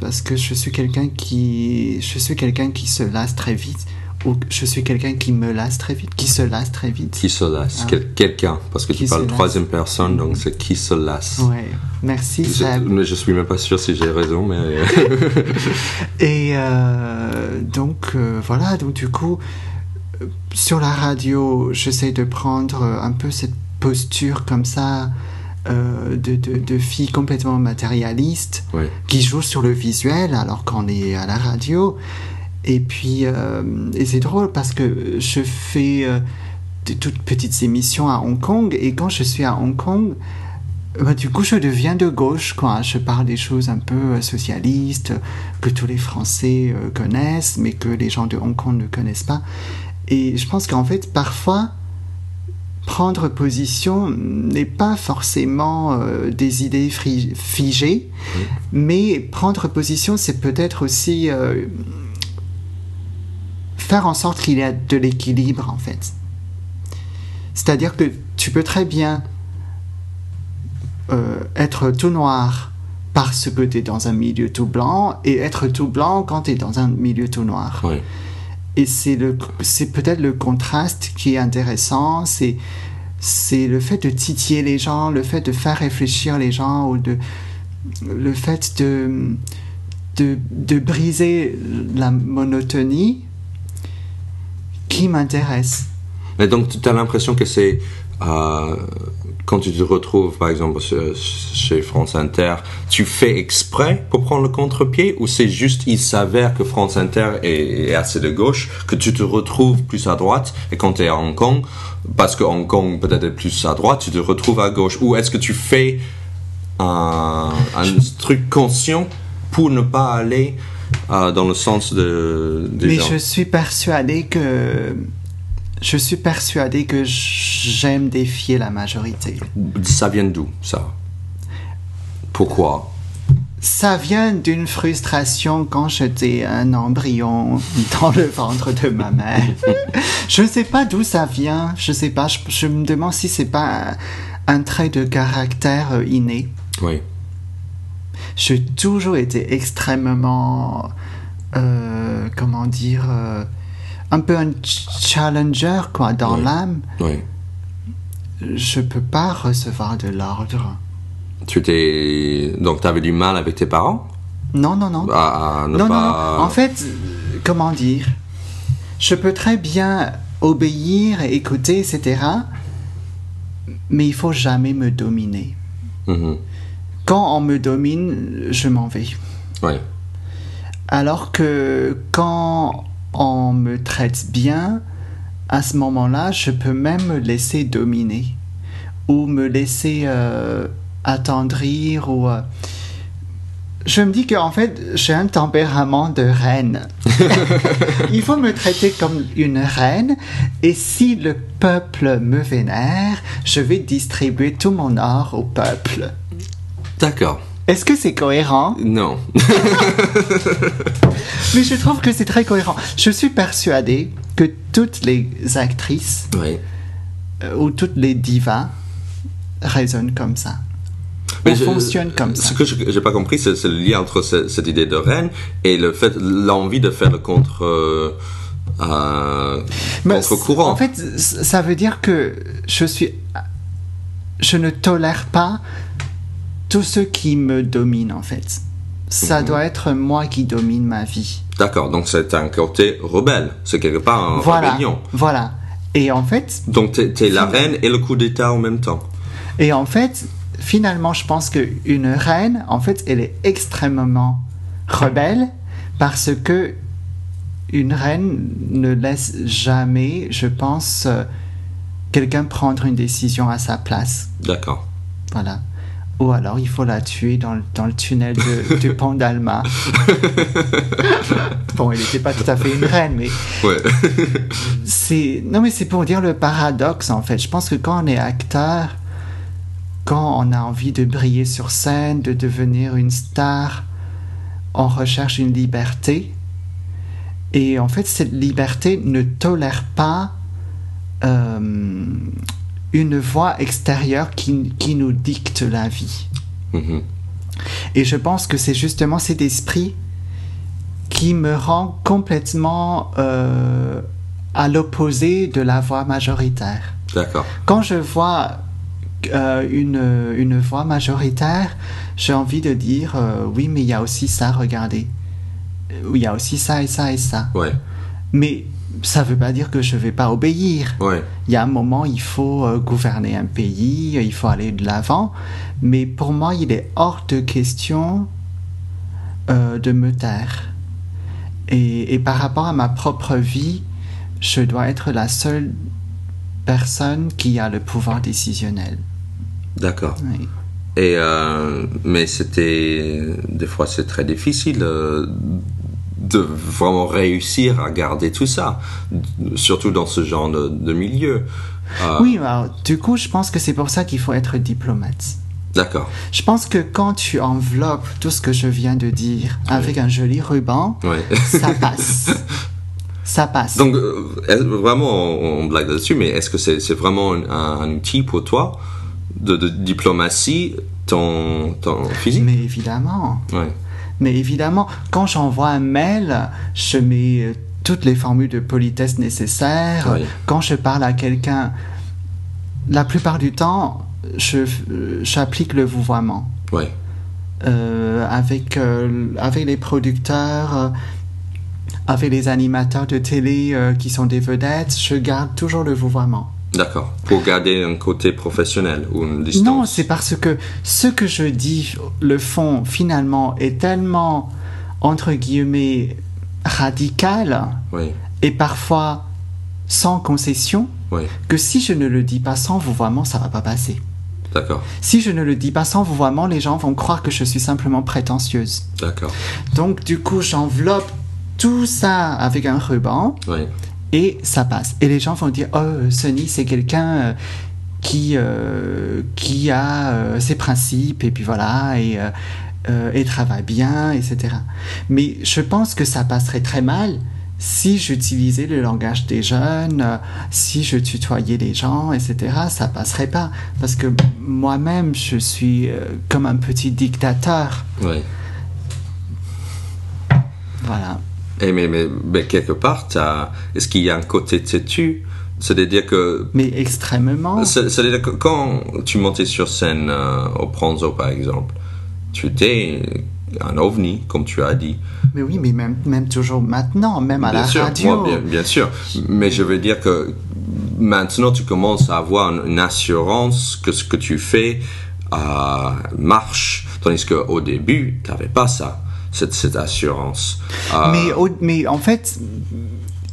Parce que je suis quelqu'un qui se lasse très vite. Ou je suis quelqu'un qui me lasse très vite, qui se lasse très vite. Qui se lasse, quelqu'un, parce que tu parles troisième personne, donc c'est qui se lasse. Oui, merci Seb. Mais je suis même pas sûr si j'ai raison, mais... Et donc, voilà, donc du coup, sur la radio, j'essaie de prendre un peu cette posture comme ça, de fille complètement matérialiste, oui. qui joue sur le visuel alors qu'on est à la radio. Et puis, et c'est drôle parce que je fais de toutes petites émissions à Hong Kong, et quand je suis à Hong Kong, du coup, je deviens de gauche, quoi. Je parle des choses un peu socialistes, que tous les Français connaissent, mais que les gens de Hong Kong ne connaissent pas. Et je pense qu'en fait, parfois, prendre position n'est pas forcément des idées figées, oui. mais prendre position, c'est peut-être aussi... faire en sorte qu'il y ait de l'équilibre, en fait. C'est-à-dire que tu peux très bien être tout noir parce que tu es dans un milieu tout blanc, et être tout blanc quand tu es dans un milieu tout noir. Oui. Et c'est peut-être le contraste qui est intéressant, c'est le fait de titiller les gens, le fait de faire réfléchir les gens, ou le fait de briser la monotonie qui m'intéresse. Mais donc, tu as l'impression que c'est... quand tu te retrouves, par exemple, chez France Inter, tu fais exprès pour prendre le contre-pied, ou c'est juste, il s'avère que France Inter est assez de gauche, que tu te retrouves plus à droite, et quand tu es à Hong Kong, parce que Hong Kong peut-être est plus à droite, tu te retrouves à gauche? Ou est-ce que tu fais un truc conscient pour ne pas aller dans le sens des Mais gens? je suis persuadé que j'aime défier la majorité. Ça vient d'où, ça? Pourquoi? Ça vient d'une frustration quand j'étais un embryon dans le ventre de ma mère. Je ne sais pas d'où ça vient. Je sais pas. Je me demande si c'est pas un trait de caractère inné. Oui. J'ai toujours été extrêmement, comment dire, un peu un challenger, quoi, dans l'âme. Oui. Je peux pas recevoir de l'ordre. Donc, tu avais du mal avec tes parents? Non. Non. En fait, comment dire, je peux très bien obéir, écouter, etc. Mais il faut jamais me dominer. Mm-hmm. Quand on me domine, je m'en vais. Oui. Alors que quand on me traite bien, à ce moment-là, je peux même me laisser dominer, ou me laisser attendrir, ou... Je me dis qu'en fait, j'ai un tempérament de reine. Il faut me traiter comme une reine, et si le peuple me vénère, je vais distribuer tout mon or au peuple. D'accord. Est-ce que c'est cohérent? Non. Mais je trouve que c'est très cohérent. Je suis persuadée que toutes les actrices ou toutes les divas raisonnent comme ça. On fonctionne comme ça. Ce que je n'ai pas compris, c'est le lien entre cette idée de reine et l'envie de faire le contre-courant. En fait, ça veut dire que je ne tolère pas tous ceux qui me dominent, en fait. Ça doit être moi qui domine ma vie. D'accord, donc c'est un côté rebelle. C'est quelque part une rébellion. Voilà. Et en fait... Donc t'es la reine et le coup d'État en même temps. Et en fait, finalement, je pense qu'une reine, en fait, elle est extrêmement rebelle parce que une reine ne laisse jamais, je pense, quelqu'un prendre une décision à sa place. D'accord. Voilà. Ou alors, il faut la tuer dans le tunnel du pont d'Alma. Bon, elle n'était pas tout à fait une reine, mais... Ouais. Non, mais c'est pour dire le paradoxe, en fait. Je pense que quand on est acteur, quand on a envie de briller sur scène, de devenir une star, on recherche une liberté. Et en fait, cette liberté ne tolère pas une voix extérieure qui nous dicte la vie. Mm-hmm. Et je pense que c'est justement cet esprit qui me rend complètement à l'opposé de la voix majoritaire. D'accord. Quand je vois une voix majoritaire, j'ai envie de dire oui, mais il y a aussi ça, regardez. Il y a aussi ça et ça et ça. Ouais. Mais ça ne veut pas dire que je ne vais pas obéir. Ouais. Il y a un moment, il faut gouverner un pays, il faut aller de l'avant. Mais pour moi, il est hors de question de me taire. Et par rapport à ma propre vie, je dois être la seule personne qui a le pouvoir décisionnel. D'accord. Oui. Et mais des fois c'est très difficile de vraiment réussir à garder tout ça, surtout dans ce genre de milieu. Oui, alors, du coup, je pense que c'est pour ça qu'il faut être diplomate. D'accord. Je pense que quand tu enveloppes tout ce que je viens de dire avec un joli ruban, ça passe. Ça passe. Donc, vraiment, on blague là-dessus, mais est-ce que c'est vraiment un outil pour toi de diplomatie, ton physique? Mais évidemment. Ouais. Mais évidemment, quand j'envoie un mail, je mets toutes les formules de politesse nécessaires. Oui. Quand je parle à quelqu'un, la plupart du temps, j'applique le vouvoiement. Oui. Avec les producteurs, avec les animateurs de télé qui sont des vedettes, je garde toujours le vouvoiement. D'accord. Pour garder un côté professionnel ou une distance. Non, c'est parce que ce que je dis, le fond, finalement, est tellement, entre guillemets, radical Oui. et parfois sans concession, Oui. que si je ne le dis pas sans vouvoiement, ça va pas passer. D'accord. Si je ne le dis pas sans vouvoiement, les gens vont croire que je suis simplement prétentieuse. D'accord. Donc, du coup, j'enveloppe tout ça avec un ruban. Oui. Et ça passe. Et les gens vont dire, oh, Sonny, c'est quelqu'un qui a ses principes, et puis voilà, et travaille bien, etc. Mais je pense que ça passerait très mal si j'utilisais le langage des jeunes, si je tutoyais les gens, etc. Ça passerait pas. Parce que moi-même, je suis comme un petit dictateur. Oui. Voilà. Et mais quelque part, est-ce qu'il y a un côté têtu? C'est-à-dire que... Mais extrêmement. C'est-à-dire que quand tu montais sur scène au Pranzo, par exemple, tu étais un ovni, comme tu as dit. Mais oui, mais même toujours maintenant, même à bien la sûr, radio. Moi, bien sûr. Mais je veux dire que maintenant, tu commences à avoir une assurance que ce que tu fais marche. Tandis qu'au début, tu n'avais pas ça. Cette assurance. Mais en fait,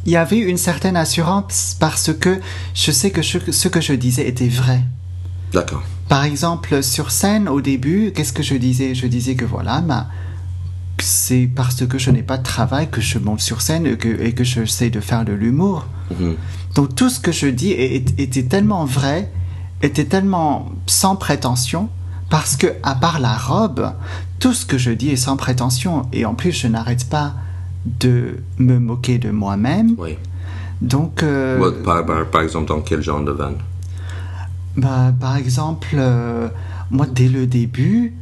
il y avait une certaine assurance parce que je sais que ce que je disais était vrai. D'accord. Par exemple, sur scène, au début, qu'est-ce que je disais? Je disais que voilà, c'est parce que je n'ai pas de travail que je monte sur scène et que je sais de faire de l'humour. Mm-hmm. Donc tout ce que je dis était tellement vrai, était tellement sans prétention, parce que à part la robe, tout ce que je dis est sans prétention. Et en plus, je n'arrête pas de me moquer de moi-même. Oui. Donc... par exemple, dans quel genre de vanne? Par exemple, moi, dès le début,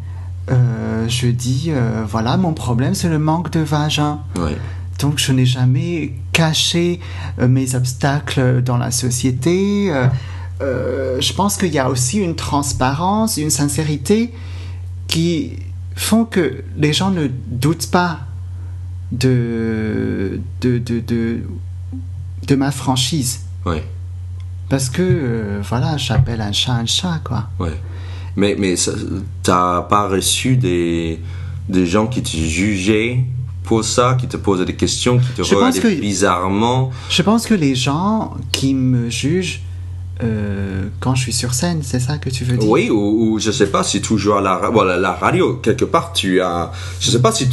je dis, voilà, mon problème, c'est le manque de vagin. Oui. Donc, je n'ai jamais caché mes obstacles dans la société. Je pense qu'il y a aussi une transparence, une sincérité qui font que les gens ne doutent pas de ma franchise. Oui. Parce que, voilà, j'appelle un chat, quoi. Ouais. Mais t'as pas reçu des gens qui te jugeaient pour ça, qui te posaient des questions, qui te regardaient bizarrement? Je pense que les gens qui me jugent quand je suis sur scène, c'est ça que tu veux dire? Oui, ou je sais pas si toujours à la radio, quelque part, je sais pas si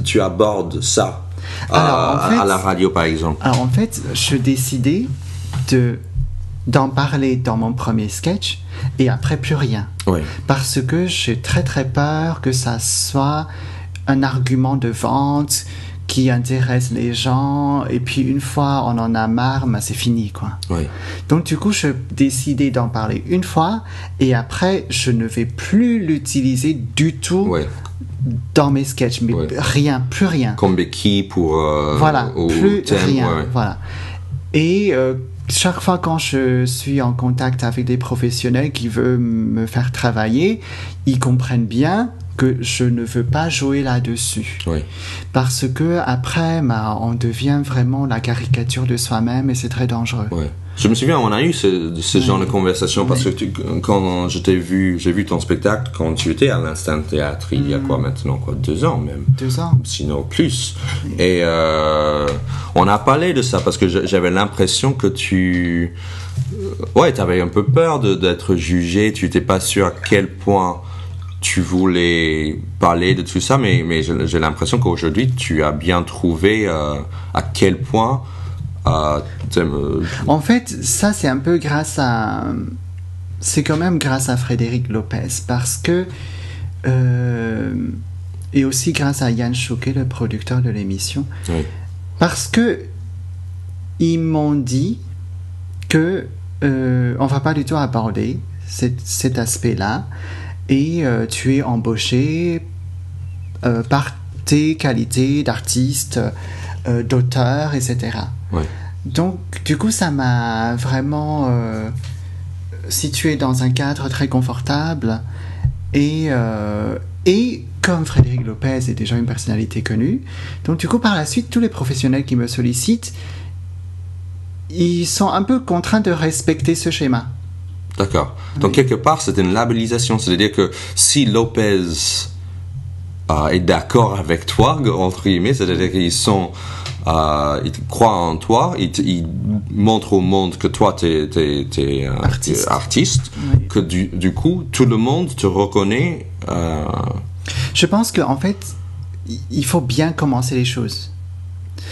tu abordes ça à la radio, par exemple. Alors, en fait, je décidais d'en parler dans mon premier sketch et après plus rien. Oui. Parce que j'ai très très peur que ça soit un argument de vente qui intéresse les gens et puis une fois on en a marre, ben c'est fini, quoi. Oui. Donc du coup, je décidais d'en parler une fois et après je ne vais plus l'utiliser du tout dans mes sketchs, mais plus rien. Comme béquille pour voilà, plus thème, rien. Voilà. Et chaque fois quand je suis en contact avec des professionnels qui veulent me faire travailler, ils comprennent bien que je ne veux pas jouer là-dessus. Oui. Parce que après, on devient vraiment la caricature de soi-même et c'est très dangereux. Oui. Je me souviens, on a eu ce genre de conversation parce que quand j'ai vu ton spectacle quand tu étais à l'Instant Théâtre, il y a quoi maintenant, 2 ans même. 2 ans. Sinon plus. Et on a parlé de ça parce que j'avais l'impression que tu avais un peu peur d'être jugé, tu n'étais pas sûr à quel point tu voulais parler de tout ça, mais j'ai l'impression qu'aujourd'hui tu as bien trouvé à quel point En fait, ça c'est un peu c'est quand même grâce à Frédéric Lopez, parce que et aussi grâce à Yann Chouquet, le producteur de l'émission, parce que ils m'ont dit que on va pas du tout aborder cet aspect-là et tu es embauché par tes qualités d'artiste, d'auteur, etc. Ouais. Donc, du coup, ça m'a vraiment situé dans un cadre très confortable et comme Frédéric Lopez est déjà une personnalité connue, donc du coup, par la suite, tous les professionnels qui me sollicitent, ils sont un peu contraints de respecter ce schéma. D'accord. Donc, quelque part, c'est une labellisation. C'est-à-dire que si Lopez est d'accord avec toi, entre guillemets, c'est-à-dire qu'ils croient en toi, ils montrent au monde que toi, t'es artiste, que du coup, tout le monde te reconnaît. Je pense qu'en fait, il faut bien commencer les choses.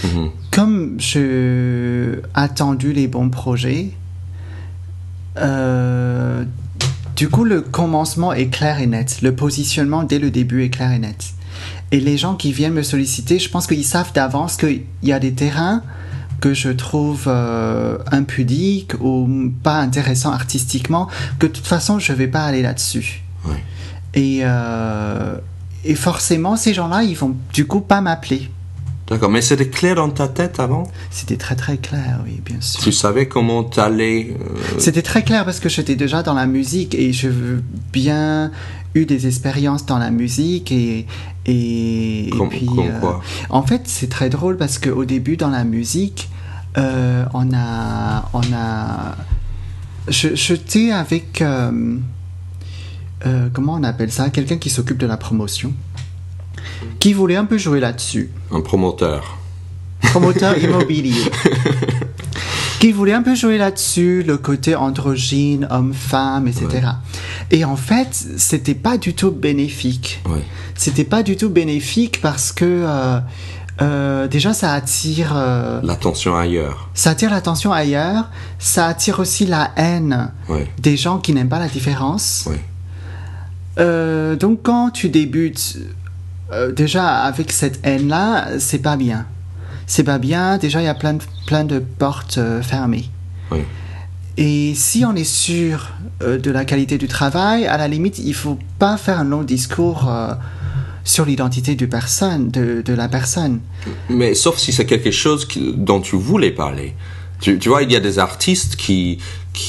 Mm-hmm. Comme j'ai attendu les bons projets, du coup, le commencement est clair et net. Le positionnement, dès le début, est clair et net. Et les gens qui viennent me solliciter, je pense qu'ils savent d'avance qu'il y a des terrains que je trouve impudiques ou pas intéressants artistiquement, que de toute façon, je ne vais pas aller là-dessus. Ouais. Et forcément, ces gens-là, ils vont du coup pas m'appeler. D'accord, mais c'était clair dans ta tête avant? C'était très très clair, oui, bien sûr. Tu savais comment t'allais C'était très clair parce que j'étais déjà dans la musique et j'ai bien eu des expériences dans la musique et puis quoi? En fait, c'est très drôle parce qu'au début dans la musique, j'étais avec comment on appelle ça, quelqu'un qui s'occupe de la promotion, qui voulait un peu jouer là-dessus. Un promoteur immobilier. Qui voulait un peu jouer là-dessus, le côté androgyne, homme-femme, etc. Ouais. Et en fait, c'était pas du tout bénéfique. Ouais. C'était pas du tout bénéfique parce que déjà, ça attire... l'attention ailleurs. Ça attire l'attention ailleurs. Ça attire aussi la haine des gens qui n'aiment pas la différence. Ouais. Donc, quand tu débutes... déjà, avec cette haine-là, c'est pas bien. C'est pas bien. Déjà, il y a plein de portes fermées. Oui. Et si on est sûr de la qualité du travail, à la limite, il faut pas faire un long discours sur l'identité de la personne. Mais sauf si c'est quelque chose dont tu voulais parler. Tu vois, il y a des artistes qui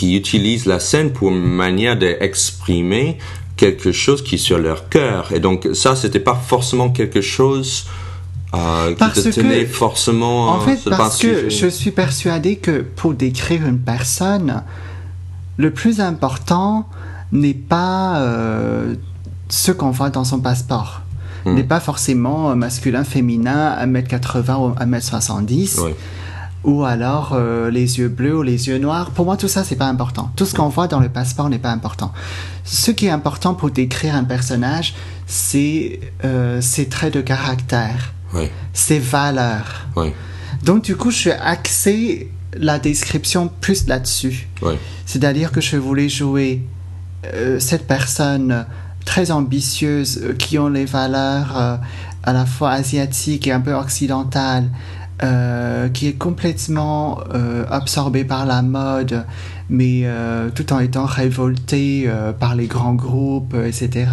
utilisent la scène pour une manière d'exprimer quelque chose qui est sur leur cœur. Et donc ça, c'était pas forcément quelque chose qui te tenait forcément... En fait, parce que je suis persuadé que pour décrire une personne, le plus important n'est pas ce qu'on voit dans son passeport. N'est pas forcément masculin, féminin, 1m80 ou 1m70. Oui. Ou alors les yeux bleus ou les yeux noirs. Pour moi, tout ça, c'est pas important. Tout ce qu'on voit dans le passeport n'est pas important. Ce qui est important pour décrire un personnage, c'est ses traits de caractère, ses valeurs. Oui. Donc, du coup, je suis axé la description plus là-dessus. Oui. C'est-à-dire que je voulais jouer cette personne très ambitieuse, qui ont les valeurs à la fois asiatiques et un peu occidentales, qui est complètement absorbée par la mode, mais tout en étant révoltée par les grands groupes, etc.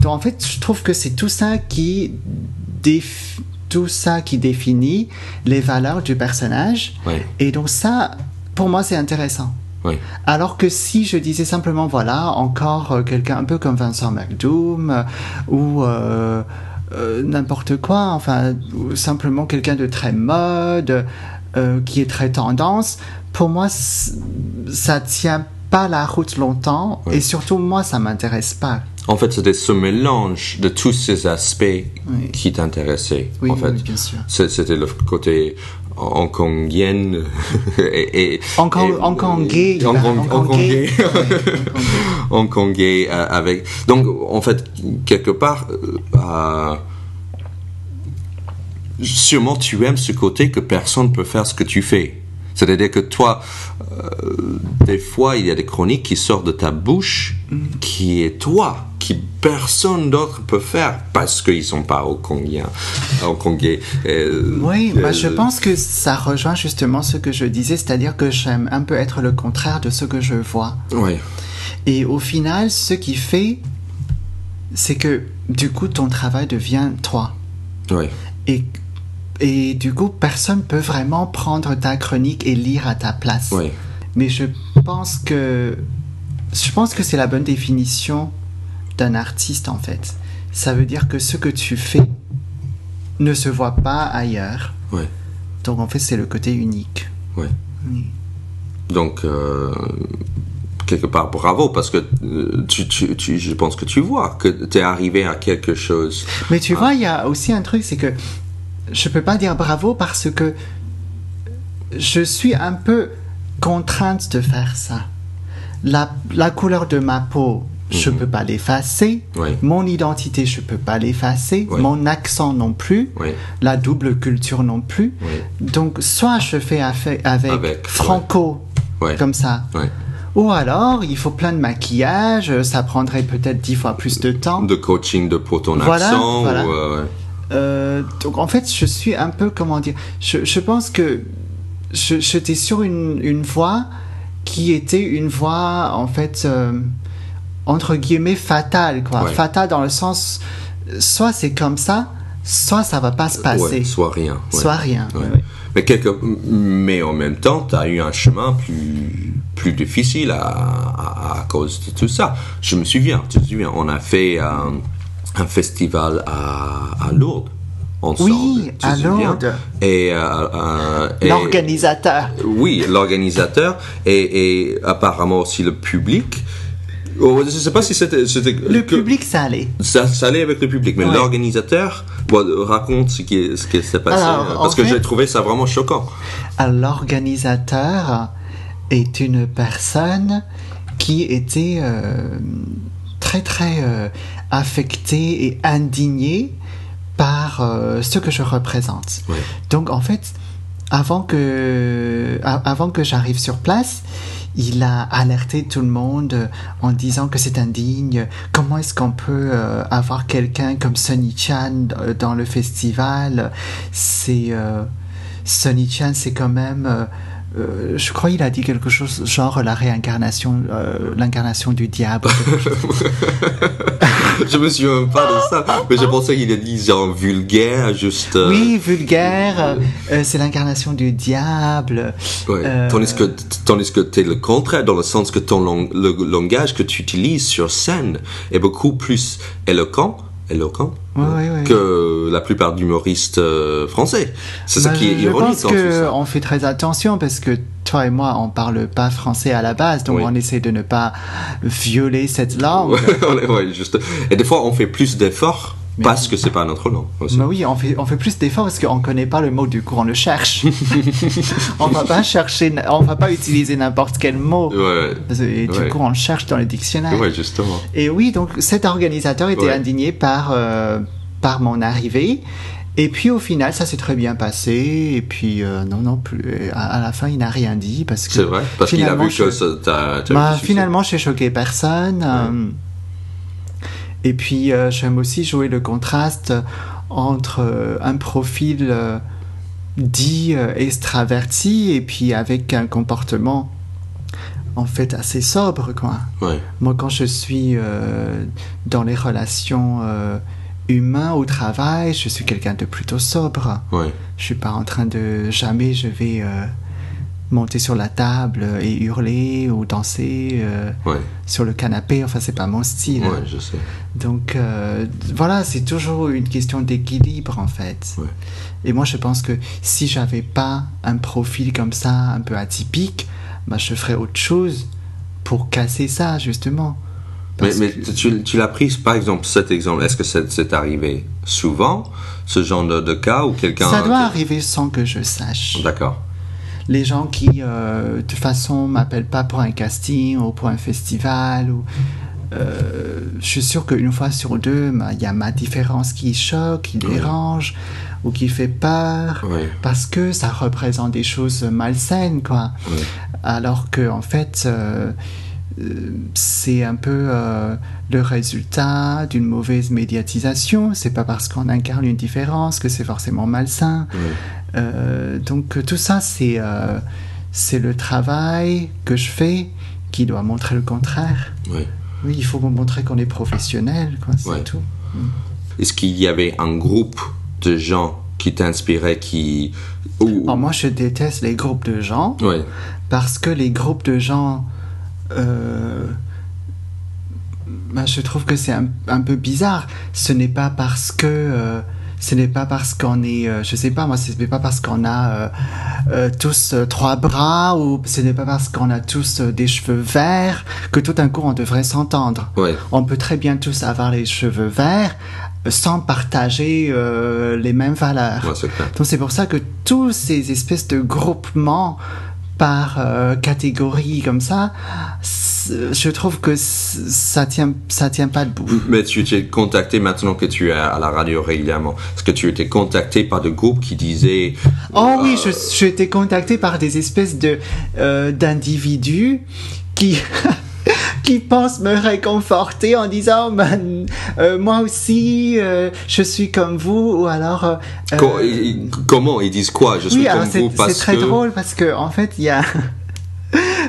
Donc en fait, je trouve que c'est tout ça qui définit les valeurs du personnage. Oui. Et donc ça, pour moi, c'est intéressant. Oui. Alors que si je disais simplement, voilà, encore quelqu'un un peu comme Vincent McDoom ou n'importe quoi, enfin, ou simplement quelqu'un de très mode, qui est très tendance, pour moi, ça tient pas la route longtemps, oui. Et surtout, moi, ça m'intéresse pas. En fait, c'était ce mélange de tous ces aspects qui t'intéressaient. Oui, en fait. Oui, bien sûr. C'était le côté hongkongienne et hongkongais avec. Donc, en fait, quelque part, sûrement tu aimes ce côté que personne ne peut faire ce que tu fais. C'est-à-dire que toi, des fois, il y a des chroniques qui sortent de ta bouche, qui est toi, qui personne d'autre peut faire, parce qu'ils ne sont pas hongkongais. Oui, je pense que ça rejoint justement ce que je disais, c'est-à-dire que j'aime un peu être le contraire de ce que je vois. Oui. Et au final, ce qui fait, c'est que du coup, ton travail devient toi. Oui. Et du coup, personne ne peut vraiment prendre ta chronique et lire à ta place. Oui. Mais je pense que c'est la bonne définition d'un artiste, en fait. Ça veut dire que ce que tu fais ne se voit pas ailleurs. Oui. Donc, en fait, c'est le côté unique. Oui. Oui. Donc, quelque part, bravo, parce que je pense que tu vois que tu es arrivé à quelque chose. Mais tu vois, il y a aussi un truc, c'est que je peux pas dire bravo parce que je suis un peu contrainte de faire ça. La couleur de ma peau, je peux pas l'effacer. Oui. Mon identité, je peux pas l'effacer. Oui. Mon accent non plus. Oui. La double culture non plus. Oui. Donc, soit je fais avec franco, oui. Comme ça. Oui. Ou alors, il faut plein de maquillage, ça prendrait peut-être 10 fois plus de temps. De coaching pour ton accent. Voilà. Donc en fait, je suis un peu, comment dire, je pense que j'étais sur une voie qui était une voie, en fait, entre guillemets, fatale, quoi. Ouais. Fatale dans le sens, soit c'est comme ça, soit ça va pas se passer. Ouais, soit rien. Ouais. Soit rien. Ouais. Ouais. Mais en même temps, tu as eu un chemin plus difficile à cause de tout ça. Je me souviens, on a fait un festival à Lourdes. Ensemble, oui, à Lourdes. Et l'organisateur. Oui, l'organisateur et apparemment aussi le public. Oh, je ne sais pas si c'était le public, ça allait. Ça allait avec le public, mais l'organisateur raconte ce qui s'est passé. Alors, parce que j'ai trouvé ça vraiment choquant. L'organisateur est une personne qui était très très affectée et indignée par ce que je représente. Oui. Donc en fait, avant que j'arrive sur place, il a alerté tout le monde en disant que c'est indigne. Comment est-ce qu'on peut avoir quelqu'un comme Sonny Chan dans le festival? Sonny Chan, c'est quand même je crois qu'il a dit quelque chose genre l'incarnation du diable. Je me souviens pas de ça, mais je pensais qu'il a dit genre vulgaire, juste. Oui, vulgaire, c'est l'incarnation du diable. Ouais. Tandis que t'es le contraire, dans le sens que le langage que tu utilises sur scène est beaucoup plus éloquent que la plupart d'humoristes français. C'est ça qui est ironique dans tout ça. Je pense qu'on fait très attention parce que toi et moi, on parle pas français à la base, donc on essaie de ne pas violer cette langue. Ouais, juste. Et des fois, on fait plus d'efforts parce que c'est pas notre langue. Aussi. Bah oui, on fait plus d'efforts parce qu'on connaît pas le mot, du coup on le cherche. On va pas utiliser n'importe quel mot. Ouais. Et du coup on le cherche dans le dictionnaire. Ouais, justement. Et oui, donc cet organisateur était indigné par mon arrivée. Et puis au final, ça s'est très bien passé. Et puis non plus. À la fin, il n'a rien dit parce que. C'est vrai, parce qu'il a vu que t'as finalement, j'ai choqué personne. Et puis j'aime aussi jouer le contraste entre un profil dit extraverti et puis avec un comportement en fait assez sobre, quoi. Ouais. Moi, quand je suis dans les relations humaines au travail, je suis quelqu'un de plutôt sobre. Ouais. Je suis pas en train de... Jamais je vais monter sur la table et hurler ou danser sur le canapé. Enfin, c'est pas mon style. Ouais, je sais. Donc, voilà, c'est toujours une question d'équilibre, en fait. Ouais. Et moi, je pense que si j'avais pas un profil comme ça, un peu atypique, bah, je ferais autre chose pour casser ça, justement. Mais tu l'as pris, par exemple, cet exemple, est-ce que c'est arrivé souvent, ce genre de cas, ou quelqu'un... Ça doit arriver sans que je sache. D'accord. Les gens qui, de toute façon, m'appellent pas pour un casting ou pour un festival, ou... je suis sûr qu'une fois sur deux, il y a ma différence qui choque, qui dérange, ou qui fait peur, parce que ça représente des choses malsaines, quoi. Alors que, en fait... c'est un peu le résultat d'une mauvaise médiatisation. C'est pas parce qu'on incarne une différence que c'est forcément malsain. Donc tout ça, c'est le travail que je fais qui doit montrer le contraire. Oui, il faut montrer qu'on est professionnel, quoi, c'est tout. Est-ce qu'il y avait un groupe de gens qui t'inspiraient, Alors, moi, je déteste les groupes de gens parce que les groupes de gens je trouve que c'est un peu bizarre. Ce n'est pas parce que qu'on est je sais pas moi, ce n'est pas parce qu'on a tous 3 bras, ou ce n'est pas parce qu'on a tous des cheveux verts que tout d'un coup on devrait s'entendre. On peut très bien tous avoir les cheveux verts sans partager les mêmes valeurs. Donc c'est pour ça que tous ces espèces de groupements par catégorie comme ça, je trouve que ça tient pas debout. Mais tu t'es contacté, maintenant que tu es à la radio régulièrement, est-ce que tu étais contacté par des groupes qui disaient... oui, j'ai été contacté par des espèces d'individus qui... qui pensent me réconforter en disant moi aussi je suis comme vous, ou alors comment ils disent quoi? Je suis comme vous parce que... c'est très drôle parce que en fait il y a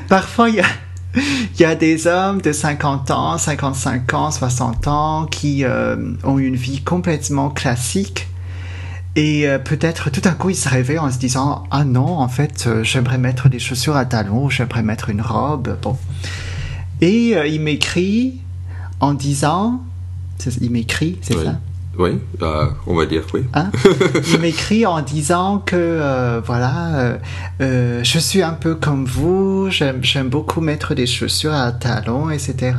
parfois il y a des hommes de 50 ans, 55 ans, 60 ans qui ont une vie complètement classique. Et peut-être tout d'un coup ils se réveillent en se disant ah non, en fait j'aimerais mettre des chaussures à talons, j'aimerais mettre une robe. Bon. Et il m'écrit en disant... Il m'écrit, c'est ça? Oui, on va dire oui. Il m'écrit en disant que, je suis un peu comme vous, j'aime beaucoup mettre des chaussures à talons, etc.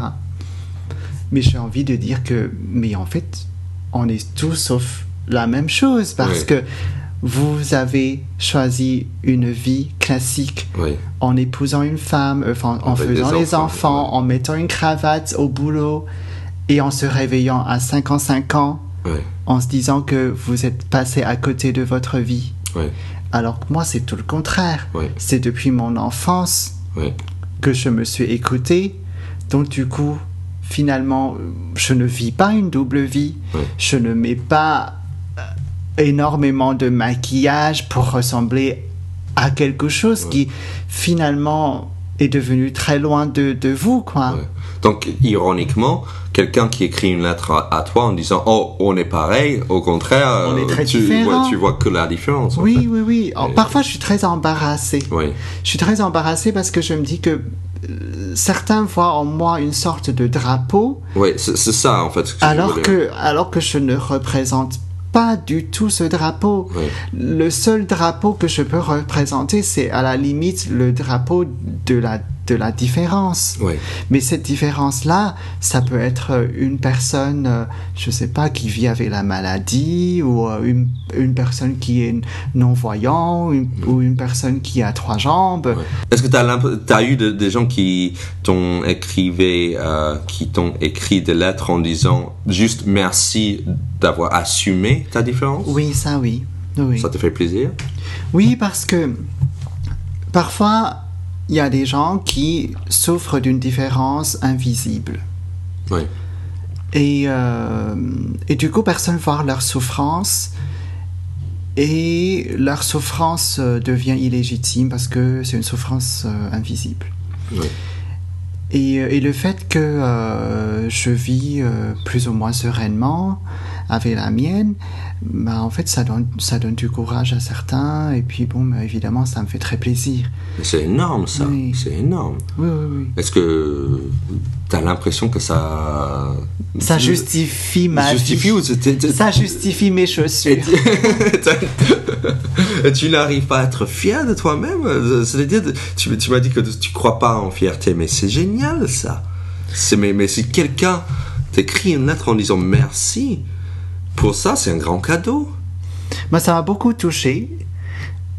Mais j'ai envie de dire que... Mais en fait, on est tous sauf la même chose, parce que... Vous avez choisi une vie classique en épousant une femme, en faisant les enfants, en mettant une cravate au boulot et en se réveillant à 55 ans en se disant que vous êtes passé à côté de votre vie. Alors que moi, c'est tout le contraire. C'est depuis mon enfance que je me suis écouté. Donc du coup, finalement, je ne vis pas une double vie. Je ne mets pas... énormément de maquillage pour ressembler à quelque chose qui finalement est devenu très loin de vous, quoi. Ouais. Donc, ironiquement, quelqu'un qui écrit une lettre à toi en disant « Oh, on est pareil », au contraire, On est très différents. Tu vois que la différence. Oui, en fait. oui, oui. Alors, parfois, je suis très embarrassée. Oui. Je suis très embarrassée parce que je me dis que certains voient en moi une sorte de drapeau. Oui, c'est ça, en fait. Ce que alors que je ne représente pas du tout ce drapeau. Oui. Le seul drapeau que je peux représenter, c'est à la limite le drapeau de la différence. Oui. Mais cette différence-là, ça peut être une personne, je sais pas, qui vit avec la maladie, ou une personne qui est non-voyant, ou une personne qui a 3 jambes. Ouais. Est-ce que t'as eu des gens qui t'ont écrit des lettres en disant juste merci d'avoir assumé ta différence? Oui, ça oui. Oui. Ça te fait plaisir? Oui, parce que parfois, il y a des gens qui souffrent d'une différence invisible. Oui. Et du coup, personne ne voit leur souffrance. Et leur souffrance devient illégitime parce que c'est une souffrance invisible. Oui. Et le fait que je vis plus ou moins sereinement avec la mienne, bah, en fait, ça donne du courage à certains. Et puis, bon, bah, évidemment, ça me fait très plaisir. Mais c'est énorme, ça. Oui. C'est énorme. Oui, oui, oui. Est-ce que t'as l'impression que ça justifie ma vie. Ou ça justifie mes chaussures. Tu n'arrives pas à être fier de toi-même? C'est-à-dire, tu m'as dit que tu crois pas en fierté, mais c'est génial, ça. Mais si quelqu'un t'écrit une lettre en disant merci, pour ça, c'est un grand cadeau. Moi, ça m'a beaucoup touché.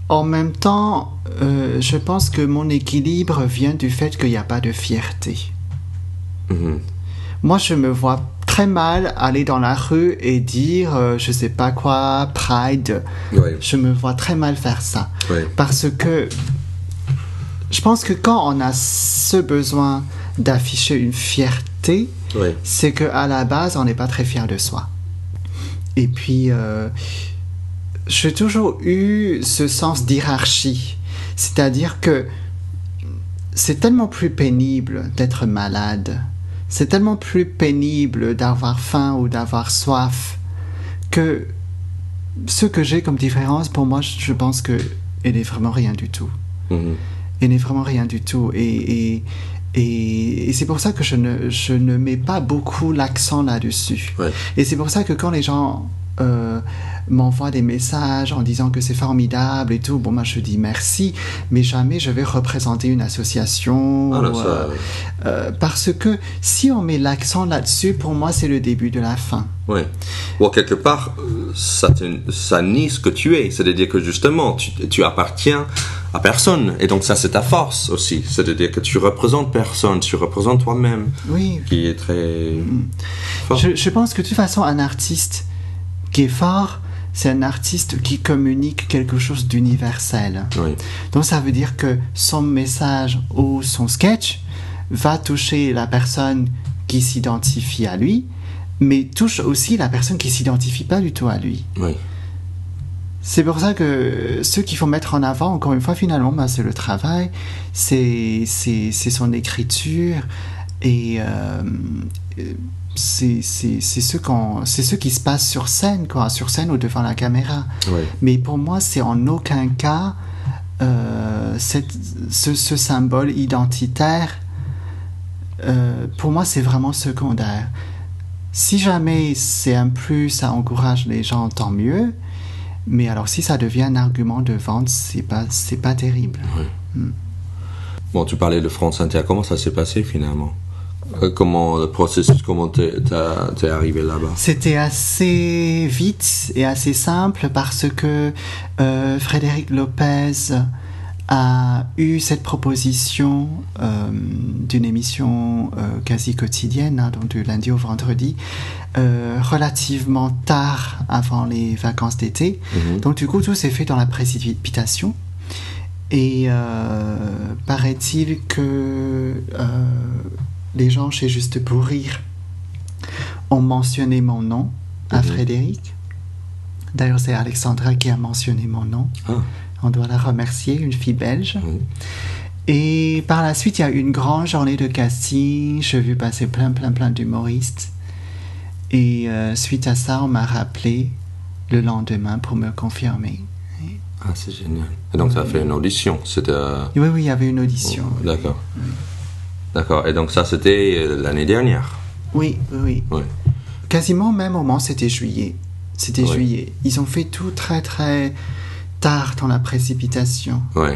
En même temps, je pense que mon équilibre vient du fait qu'il n'y a pas de fierté. Mm-hmm. Moi, je me vois très mal aller dans la rue et dire, je sais pas quoi, Pride. Ouais. Je me vois très mal faire ça. Ouais. Parce que je pense que quand on a ce besoin d'afficher une fierté, Ouais. c'est qu'à la base, on n'est pas très fier de soi. Et puis, j'ai toujours eu ce sens d'hierarchie. C'est-à-dire que c'est tellement plus pénible d'être malade. C'est tellement plus pénible d'avoir faim ou d'avoir soif que ce que j'ai comme différence, pour moi, je pense qu'elle n'est vraiment rien du tout. Mm-hmm. Elle n'est vraiment rien du tout. Et c'est pour ça que je ne mets pas beaucoup l'accent là-dessus. Ouais. Et c'est pour ça que quand les gens m'envoient des messages en disant que c'est formidable et tout, bon, moi je dis merci, mais jamais je vais représenter une association. Ah, non, ça... parce que si on met l'accent là-dessus, pour moi c'est le début de la fin. Oui. Bon, quelque part, ça nie ce que tu es. C'est-à-dire que justement, tu appartiens à personne. Et donc ça, c'est ta force aussi. C'est-à-dire que tu représentes personne, tu représentes toi-même. Oui. Qui est très fort. Je pense que de toute façon, un artiste qui est fort, c'est un artiste qui communique quelque chose d'universel. Oui. Donc ça veut dire que son message ou son sketch va toucher la personne qui s'identifie à lui, mais touche aussi la personne qui s'identifie pas du tout à lui. Oui. C'est pour ça que ceux qu'il faut mettre en avant, encore une fois, finalement, bah, c'est le travail, c'est son écriture, et c'est ce qui se passe sur scène, quoi, sur scène ou devant la caméra. Oui. Mais pour moi, c'est en aucun cas ce symbole identitaire. Pour moi, c'est vraiment secondaire. Si jamais c'est un plus, ça encourage les gens, tant mieux. Mais alors, si ça devient un argument de vente, c'est pas terrible. Oui. Bon, tu parlais de France Inter. Comment ça s'est passé finalement? Comment le processus, comment t'es arrivé là-bas? C'était assez vite et assez simple parce que Frédéric Lopez a eu cette proposition d'une émission quasi quotidienne, hein, donc du lundi au vendredi, relativement tard avant les vacances d'été. Mm-hmm. Donc du coup, tout s'est fait dans la précipitation. Et paraît-il que les gens chez Juste pour Rire ont mentionné mon nom à Frédéric. D'ailleurs, c'est Alexandra qui a mentionné mon nom. Ah. On doit la remercier, une fille belge. Et par la suite, il y a eu une grande journée de casting. J'ai vu passer plein d'humoristes. Et suite à ça, on m'a rappelé le lendemain pour me confirmer. Ah, c'est génial. Et donc, ça a fait une audition. Oui, il y avait une audition. Oh, d'accord. D'accord. Et donc, ça, c'était l'année dernière. Oui. Quasiment au même moment, c'était juillet. Juillet. Ils ont fait tout très, très tard dans la précipitation. Oui.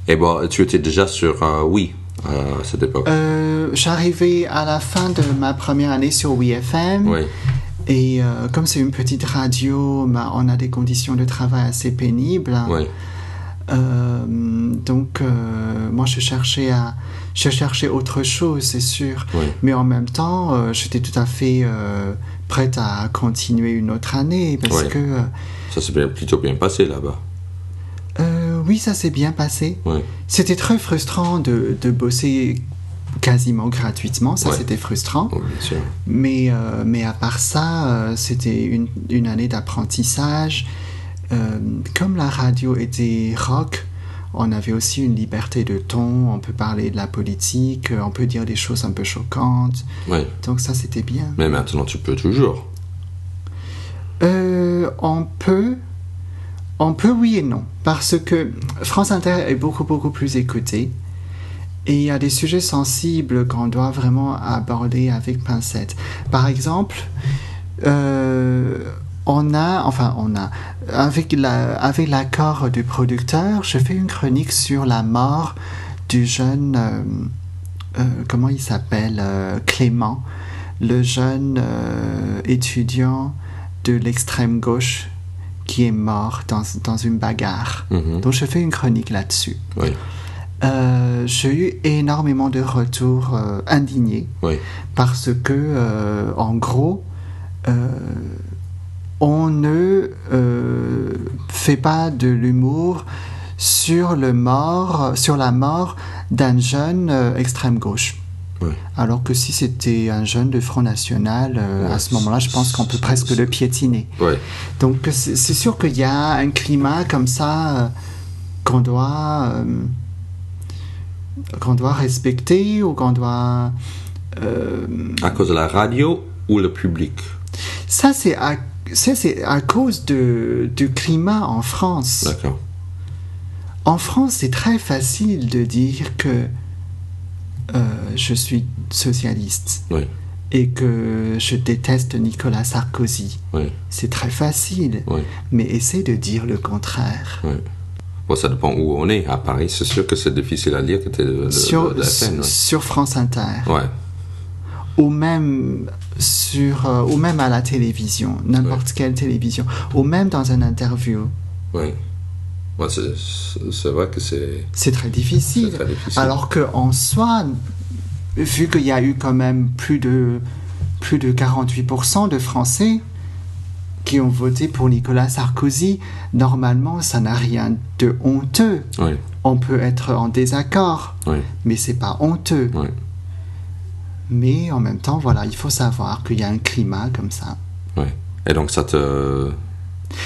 Et bon, tu étais déjà sur Oui à cette époque. J'arrivais à la fin de ma première année sur Oui FM. Oui. Et comme c'est une petite radio, on a des conditions de travail assez pénibles. Oui. Donc, moi, je cherchais autre chose, c'est sûr. Oui. Mais en même temps, j'étais tout à fait prête à continuer une autre année parce que... ça s'est plutôt bien passé là-bas. Oui, ça s'est bien passé. Oui. C'était très frustrant de bosser quasiment gratuitement, ça c'était frustrant. Oui, bien sûr. Mais à part ça, c'était une année d'apprentissage. Comme la radio était rock, on avait aussi une liberté de ton, on peut parler de la politique, on peut dire des choses un peu choquantes. Oui. Donc ça, c'était bien. Mais maintenant, tu peux toujours. On peut, oui et non. Parce que France Inter est beaucoup plus écoutée. Et il y a des sujets sensibles qu'on doit vraiment aborder avec pincette. Par exemple, avec l'accord du producteur, je fais une chronique sur la mort du jeune, comment il s'appelle, Clément, le jeune étudiant de l'extrême gauche qui est mort dans une bagarre. Donc je fais une chronique là-dessus. Oui. J'ai eu énormément de retours indignés parce que, en gros, on ne fait pas de l'humour sur la mort d'un jeune extrême gauche. Oui. Alors que si c'était un jeune de Front National, à ce moment-là, je pense qu'on peut presque le piétiner. Oui. Donc c'est sûr qu'il y a un climat comme ça qu'on doit respecter ou qu'on doit... À cause de la radio ou le public? Ça, c'est à cause du climat en France. D'accord. En France, c'est très facile de dire que je suis socialiste et que je déteste Nicolas Sarkozy. C'est très facile, mais essaie de dire le contraire. Bon, ça dépend où on est. À Paris, c'est sûr que c'est difficile à lire que tu es de la scène. Sur France Inter. Ou même à la télévision, n'importe quelle télévision, ou même dans une interview. Ouais, c'est vrai que c'est très difficile. Alors qu'en soi, vu qu'il y a eu quand même plus de 48% de Français qui ont voté pour Nicolas Sarkozy, normalement, ça n'a rien de honteux. On peut être en désaccord, mais c'est pas honteux. Mais en même temps, voilà, il faut savoir qu'il y a un climat comme ça. Et donc ça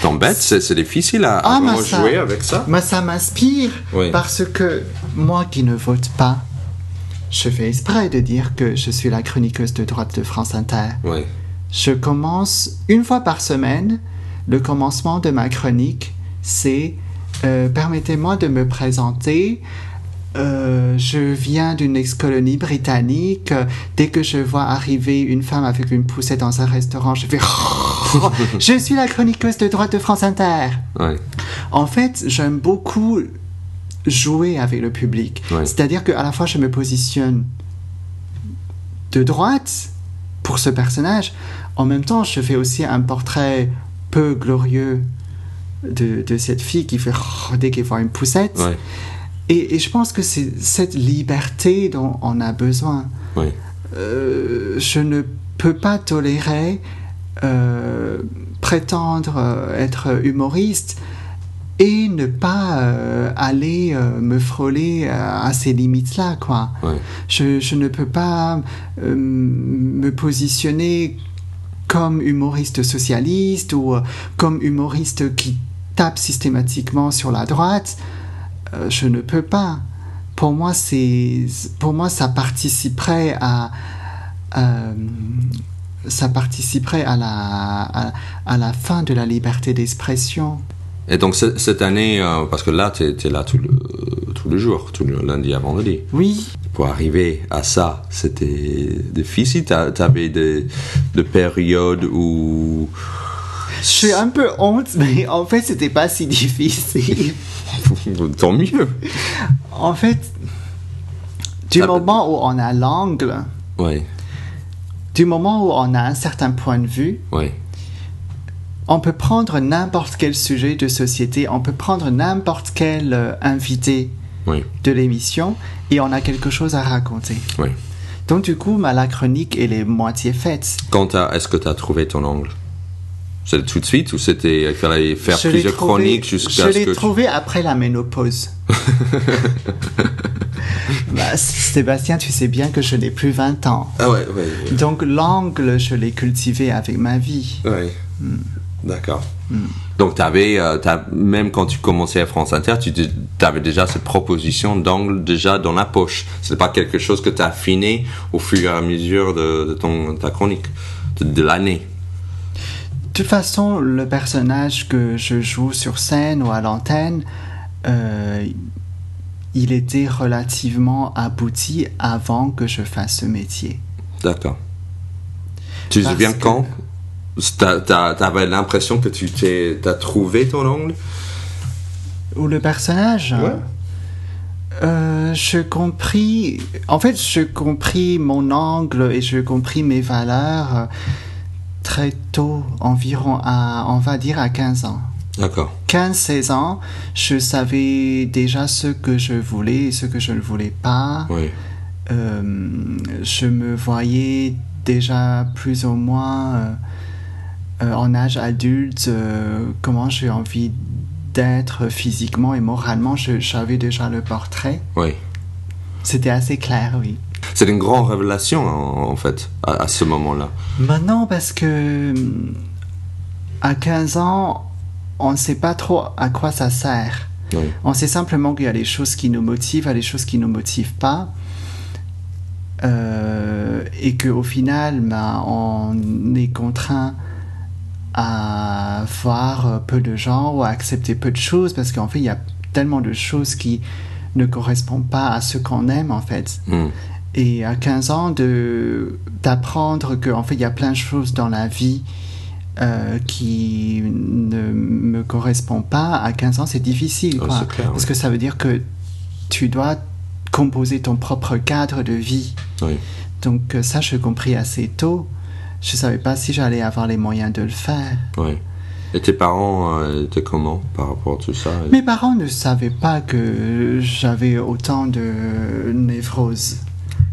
t'embête? C'est difficile à vraiment jouer avec ça? Ça m'inspire parce que moi qui ne vote pas, je fais exprès de dire que je suis la chroniqueuse de droite de France Inter. Je commence une fois par semaine. Le commencement de ma chronique, c'est permettez-moi de me présenter. Je viens d'une ex-colonie britannique. Dès que je vois arriver une femme avec une poussette dans un restaurant, je fais je suis la chroniqueuse de droite de France Inter. En fait, j'aime beaucoup jouer avec le public. C'est-à-dire qu'à la fois, je me positionne de droite pour ce personnage. En même temps, je fais aussi un portrait peu glorieux de cette fille qui fait dès qu'elle voit une poussette. Et je pense que c'est cette liberté dont on a besoin. Je ne peux pas tolérer prétendre être humoriste et ne pas aller me frôler à ces limites-là, quoi. Je ne peux pas me positionner comme humoriste socialiste ou comme humoriste qui tape systématiquement sur la droite, je ne peux pas. Pour moi, ça participerait à la fin de la liberté d'expression. Et donc cette année, parce que là, tu es là tous les jours, tout le lundi à vendredi. Oui. Pour arriver à ça, c'était difficile. Tu avais des périodes où... Je suis un peu honte, mais en fait, c'était pas si difficile. Tant mieux. En fait, du moment où on a l'angle, oui. Du moment où on a un certain point de vue, oui. On peut prendre n'importe quel sujet de société, on peut prendre n'importe quel invité de l'émission et on a quelque chose à raconter. Oui. Donc du coup, la chronique, elle est moitié faite. Est-ce que tu as trouvé ton angle? C'est tout de suite ou il fallait faire plusieurs chroniques jusqu'à ce que... Je l'ai trouvé après la ménopause. Sébastien, tu sais bien que je n'ai plus 20 ans. Ah ouais. Donc l'angle, je l'ai cultivé avec ma vie. Oui. D'accord. Donc, même quand tu commençais à France Inter, tu avais déjà cette proposition d'angle déjà dans la poche. Ce n'est pas quelque chose que tu as affiné au fur et à mesure de ta chronique, de l'année. De toute façon, le personnage que je joue sur scène ou à l'antenne, il était relativement abouti avant que je fasse ce métier. D'accord. Tu te souviens quand t'avais l'impression que t'as trouvé ton angle? Ou le personnage? Ouais. Je compris mon angle et je compris mes valeurs très tôt, environ on va dire à 15 ans. D'accord. 15-16 ans, je savais déjà ce que je voulais et ce que je ne voulais pas. Oui. Je me voyais déjà plus ou moins en âge adulte, comment j'ai envie d'être physiquement et moralement. J'avais déjà le portrait. Oui. C'était assez clair, oui. C'est une grande révélation, en fait, à ce moment-là. Maintenant, parce que à 15 ans, on ne sait pas trop à quoi ça sert. Oui. On sait simplement qu'il y a des choses qui nous motivent, il y a des choses qui ne nous motivent pas. Et qu'au final, on est contraint à voir peu de gens ou à accepter peu de choses parce qu'en fait, il y a tellement de choses qui ne correspondent pas à ce qu'on aime, en fait. Et à 15 ans, d'apprendre qu'en fait, il y a plein de choses dans la vie qui ne me correspondent pas, à 15 ans, c'est difficile. Quoi. C'est clair, parce que ça veut dire que tu dois composer ton propre cadre de vie. Oui. Donc ça, j'ai compris assez tôt. Je ne savais pas si j'allais avoir les moyens de le faire. Oui. Et tes parents étaient comment par rapport à tout ça? Mes parents ne savaient pas que j'avais autant de névrose.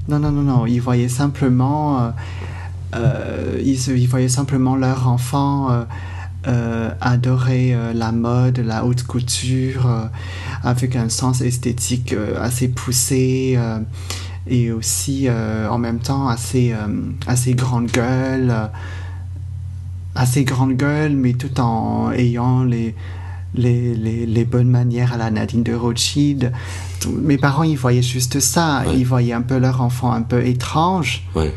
Non. Ils voyaient simplement... ils voyaient simplement leur enfant adorer la mode, la haute couture, avec un sens esthétique assez poussé et aussi en même temps assez grande gueule, mais tout en ayant les bonnes manières à la Nadine de Rothschild. Mes parents, ils voyaient juste ça. Ouais. Ils voyaient un peu leur enfant un peu étrange, Ouais.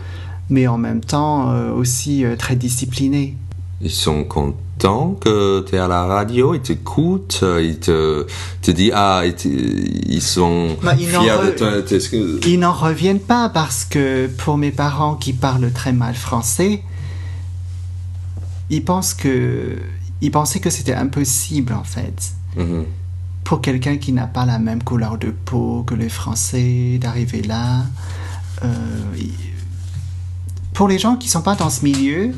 mais en même temps aussi très discipliné. Ils sont contents que tu es à la radio, ils t'écoutent, ils te disent ils sont fiers de toi. Ils n'en reviennent pas parce que pour mes parents qui parlent très mal français, ils pensaient que c'était impossible en fait. Mm-hmm. Pour quelqu'un qui n'a pas la même couleur de peau que les Français, d'arriver là. Pour les gens qui ne sont pas dans ce milieu,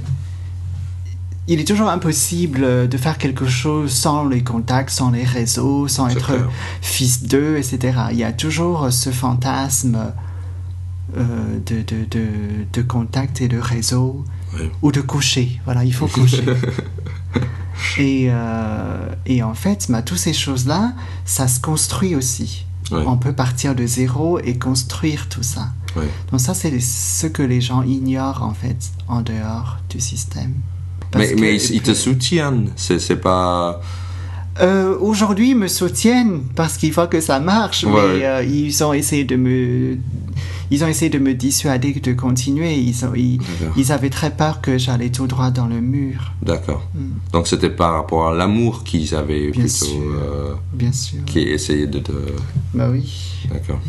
il est toujours impossible de faire quelque chose sans les contacts, sans les réseaux, sans être clair. fils d'eux, etc. Il y a toujours ce fantasme de contact et de réseau, Oui. ou de coucher. Voilà, il faut coucher. Et en fait, toutes ces choses-là, ça se construit aussi. Oui. On peut partir de zéro et construire tout ça. Oui. Donc ça, c'est ce que les gens ignorent, en fait, en dehors du système. Mais ils te soutiennent, c'est pas... Aujourd'hui, ils me soutiennent parce qu'ils voient que ça marche, mais ils ont essayé de me dissuader de continuer. Ils avaient très peur que j'allais tout droit dans le mur. D'accord. Donc c'était par rapport à l'amour qu'ils avaient Bien plutôt... sûr. Bien sûr. Qui essayaient de... Bah oui. D'accord.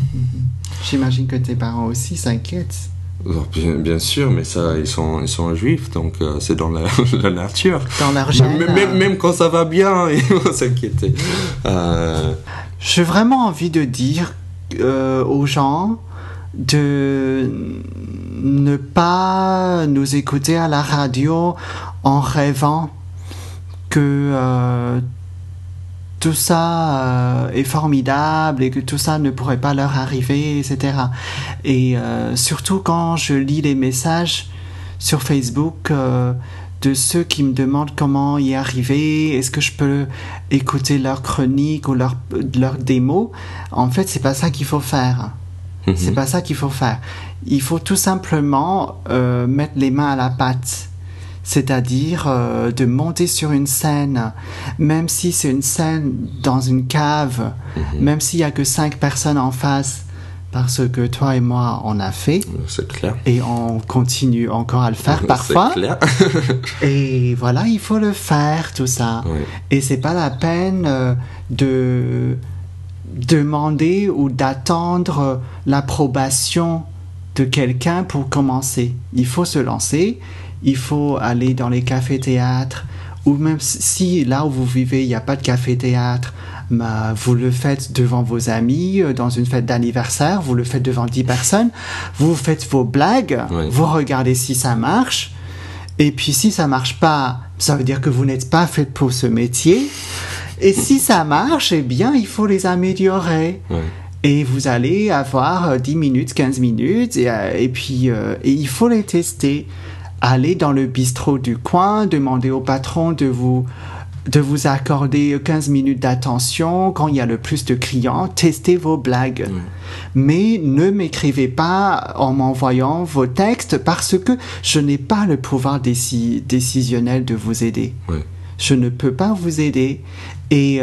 J'imagine que tes parents aussi s'inquiètent. Alors, bien sûr, mais ça, ils sont juifs, donc c'est dans la nature. Dans leur gène. Même quand ça va bien, ils vont s'inquiéter. J'ai vraiment envie de dire aux gens de ne pas nous écouter à la radio en rêvant que tout ça est formidable et que tout ça ne pourrait pas leur arriver, etc. Et surtout quand je lis les messages sur Facebook de ceux qui me demandent comment y arriver, est-ce que je peux écouter leur chronique ou leur démo, en fait, c'est pas ça qu'il faut faire. C'est pas ça qu'il faut faire. Il faut tout simplement mettre les mains à la pâte. C'est-à-dire de monter sur une scène, même si c'est une scène dans une cave, même s'il n'y a que 5 personnes en face, parce que toi et moi, on a fait. C'est clair. Et on continue encore à le faire parfois. C'est clair. Et voilà, il faut le faire, tout ça. Oui. Et c'est pas la peine de demander ou d'attendre l'approbation de quelqu'un pour commencer. Il faut se lancer. Il faut aller dans les cafés-théâtres, ou même si là où vous vivez, il n'y a pas de café-théâtre, vous le faites devant vos amis, dans une fête d'anniversaire, vous le faites devant 10 personnes, vous faites vos blagues, vous regardez si ça marche, et puis si ça marche pas, ça veut dire que vous n'êtes pas fait pour ce métier, et si ça marche, eh bien, il faut les améliorer. Et vous allez avoir 10 minutes, 15 minutes, et puis il faut les tester. Aller dans le bistrot du coin, demander au patron de vous accorder 15 minutes d'attention quand il y a le plus de clients, testez vos blagues. Mais ne m'écrivez pas en m'envoyant vos textes parce que je n'ai pas le pouvoir décisionnel de vous aider. Je ne peux pas vous aider et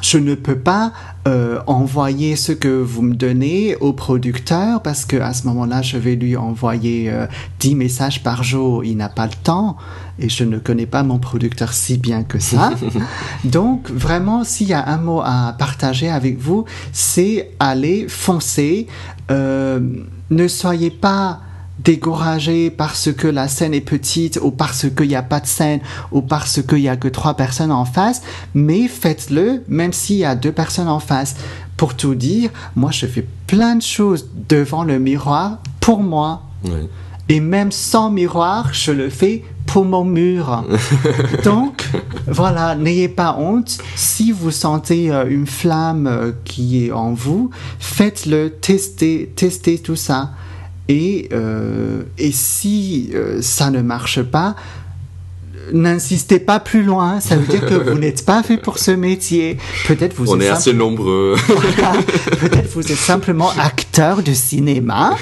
je ne peux pas envoyer ce que vous me donnez au producteur parce qu'à ce moment-là, je vais lui envoyer 10 messages par jour. Il n'a pas le temps et je ne connais pas mon producteur si bien que ça. Donc, vraiment, s'il y a un mot à partager avec vous, c'est aller foncer. Ne soyez pas découragé parce que la scène est petite ou parce qu'il n'y a pas de scène ou parce qu'il n'y a que 3 personnes en face, mais faites-le même s'il y a 2 personnes en face. Pour tout dire, moi je fais plein de choses devant le miroir pour moi. Et même sans miroir, je le fais pour mon mur. Donc, voilà, n'ayez pas honte. Si vous sentez une flamme qui est en vous, faites-le, testez tout ça. Et si ça ne marche pas, n'insistez pas plus loin. Ça veut dire que vous n'êtes pas fait pour ce métier. Peut-être vous On est assez nombreux. Voilà. Peut-être vous êtes simplement acteur de cinéma.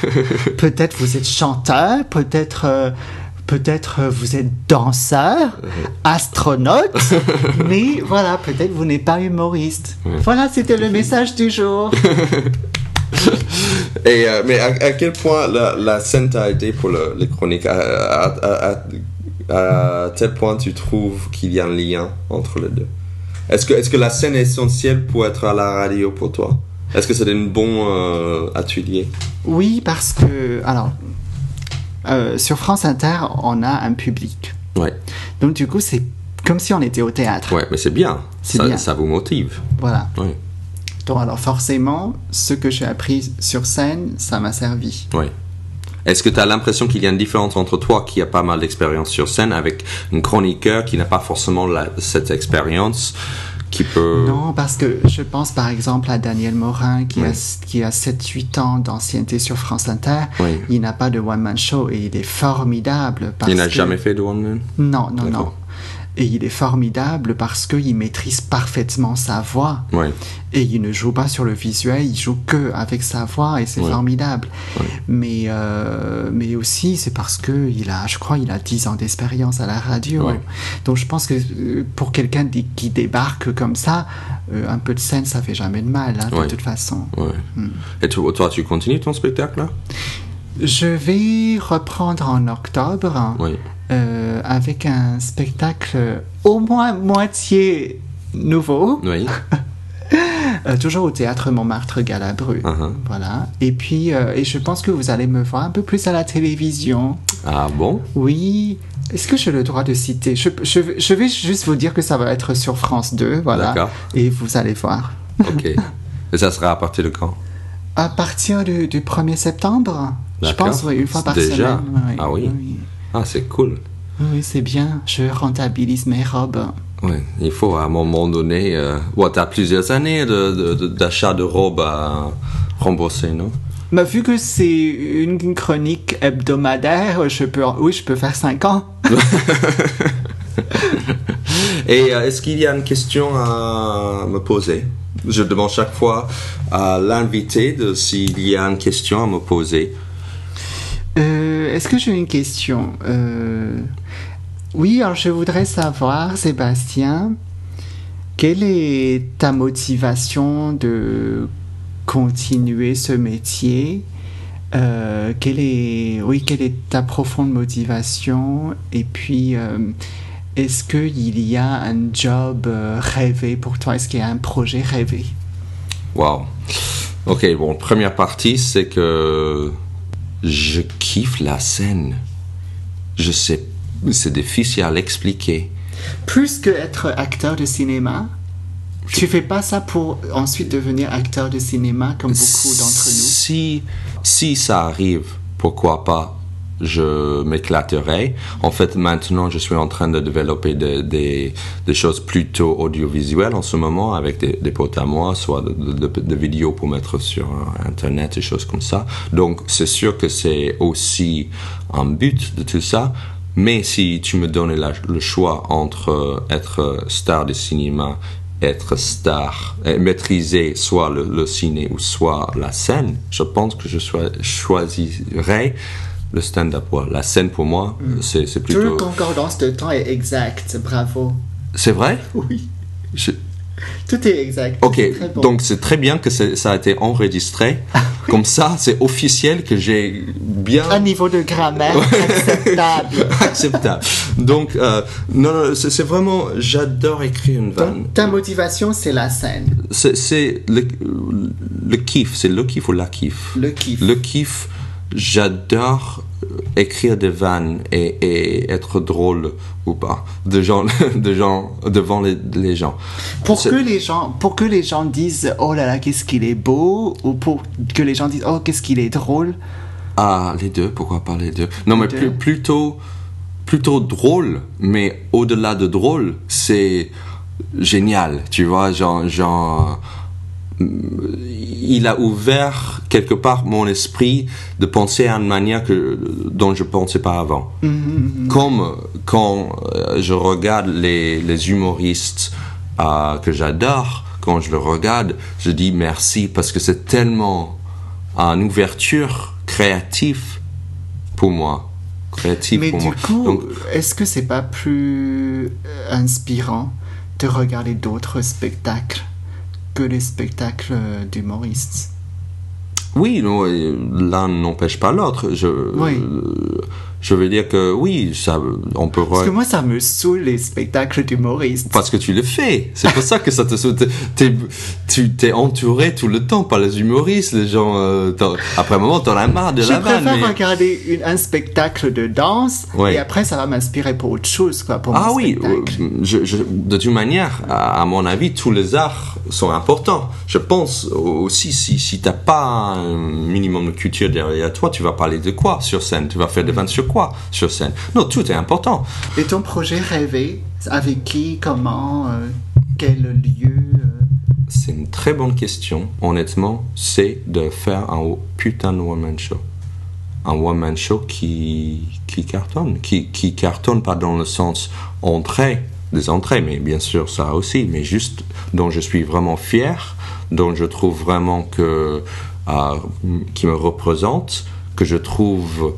Peut-être vous êtes chanteur. Peut-être vous êtes danseur, astronaute. Mais voilà, peut-être vous n'êtes pas humoriste. Voilà, c'était le message du jour. Et mais à quel point la scène t'a aidé pour les chroniques, à tel point tu trouves qu'il y a un lien entre les deux? Est-ce que la scène est essentielle pour être à la radio pour toi? Est-ce que c'est un bon atelier? Oui, parce que alors sur France Inter on a un public. Donc du coup c'est comme si on était au théâtre. Mais c'est bien. Bien. Ça vous motive. Voilà. Donc alors forcément, ce que j'ai appris sur scène, ça m'a servi. Est-ce que tu as l'impression qu'il y a une différence entre toi qui a pas mal d'expérience sur scène avec un chroniqueur qui n'a pas forcément cette expérience qui peut... Non, parce que je pense par exemple à Daniel Morin qui a 7-8 ans d'ancienneté sur France Inter. Il n'a pas de one-man show et il est formidable. Il n'a jamais fait de one-man? Non. Et il est formidable parce qu'il maîtrise parfaitement sa voix. Ouais. Et il ne joue pas sur le visuel, il joue que avec sa voix et c'est formidable. Ouais. Mais aussi, c'est parce que je crois, il a 10 ans d'expérience à la radio. Ouais. Donc je pense que pour quelqu'un qui débarque comme ça, un peu de scène, ça fait jamais de mal, hein, de toute façon. Ouais. Et toi, tu continues ton spectacle là? Je vais reprendre en octobre avec un spectacle au moins moitié nouveau. Oui. Toujours au théâtre Montmartre-Galabru. Voilà. Et puis, et je pense que vous allez me voir un peu plus à la télévision. Ah bon? Oui. Est-ce que j'ai le droit de citer? Je vais juste vous dire que ça va être sur France 2. Voilà. D'accord. Et vous allez voir. Ok. Et ça sera à partir de quand? À partir du 1er septembre. Je pense, une fois par Déjà? semaine. Oui, ah oui. Ah, c'est cool. Oui, c'est bien. Je rentabilise mes robes. Oui, il faut à un moment donné... tu as plusieurs années d'achat de robes à rembourser, non? Mais vu que c'est une chronique hebdomadaire, je peux faire 5 ans. Et est-ce qu'il y a une question à me poser? Je demande chaque fois à l'invité s'il y a une question à me poser. Est-ce que j'ai une question? Oui, alors je voudrais savoir, Sébastien, quelle est ta motivation de continuer ce métier? Quelle est ta profonde motivation? Et puis, est-ce qu'il y a un job rêvé pour toi? Est-ce qu'il y a un projet rêvé? Wow. Ok, bon, première partie, c'est que je kiffe la scène. Je sais, c'est difficile à l'expliquer. Plus que être acteur de cinéma, tu fais pas ça pour ensuite devenir acteur de cinéma comme beaucoup d'entre nous? Si ça arrive, pourquoi pas, je m'éclaterai. En fait, maintenant, je suis en train de développer des choses plutôt audiovisuelles en ce moment avec des potes à moi, soit de vidéos pour mettre sur Internet, des choses comme ça. Donc, c'est sûr que c'est aussi un but de tout ça. Mais si tu me donnes le choix entre être star de cinéma, être star, maîtriser soit le ciné ou soit la scène, je pense que je choisirais le stand-up. La scène pour moi, c'est plutôt... Toute concordance de temps est exacte, bravo. C'est vrai? Oui. Tout est exact. Ok, c'est bon. Donc c'est très bien que ça a été enregistré. Comme ça, c'est officiel que j'ai bien... Un niveau de grammaire acceptable. Acceptable. Donc, non, c'est vraiment... J'adore écrire une vanne. Donc, ta motivation, c'est la scène. C'est le kiff. C'est le kiff ou la kiff? Le kiff. Le kiff, j'adore écrire des vannes et être drôle ou pas devant les gens. Pour que les gens disent oh là là qu'est-ce qu'il est beau, ou pour que les gens disent oh qu'est-ce qu'il est drôle. Ah, les deux, pourquoi pas les deux? Non, mais plutôt drôle, mais au-delà de drôle, c'est génial, tu vois, genre il a ouvert quelque part mon esprit de penser à une manière dont je pensais pas avant. Comme quand je regarde les humoristes que j'adore, quand je le regarde, je dis merci parce que c'est tellement une ouverture créative pour moi. Mais du coup, donc, est-ce que c'est pas plus inspirant de regarder d'autres spectacles que les spectacles d'humoristes? Oui, non, l'un n'empêche pas l'autre. Je veux dire que oui, on peut... Parce que moi, ça me saoule les spectacles d'humoristes. Parce que tu le fais. C'est pour ça que ça te saoule. Tu t'es entouré tout le temps par les humoristes. Les gens, après un moment, t'en as marre de la vanne. Je préfère regarder un spectacle de danse et après, ça va m'inspirer pour autre chose, quoi, pour mon spectacle. De toute manière, à mon avis, tous les arts sont importants. Je pense aussi, si t'as pas un minimum de culture derrière toi, tu vas parler de quoi sur scène? Tu vas faire des vannes sur quoi sur scène? Non, tout est important. Et ton projet rêvé, avec qui, comment, quel lieu? C'est une très bonne question. Honnêtement, c'est de faire un putain de one-man show. Un one-man show qui cartonne. Qui cartonne pas dans le sens entrée, des entrées, mais bien sûr ça aussi, mais juste dont je suis vraiment fier, dont je trouve vraiment qui me représente, que je trouve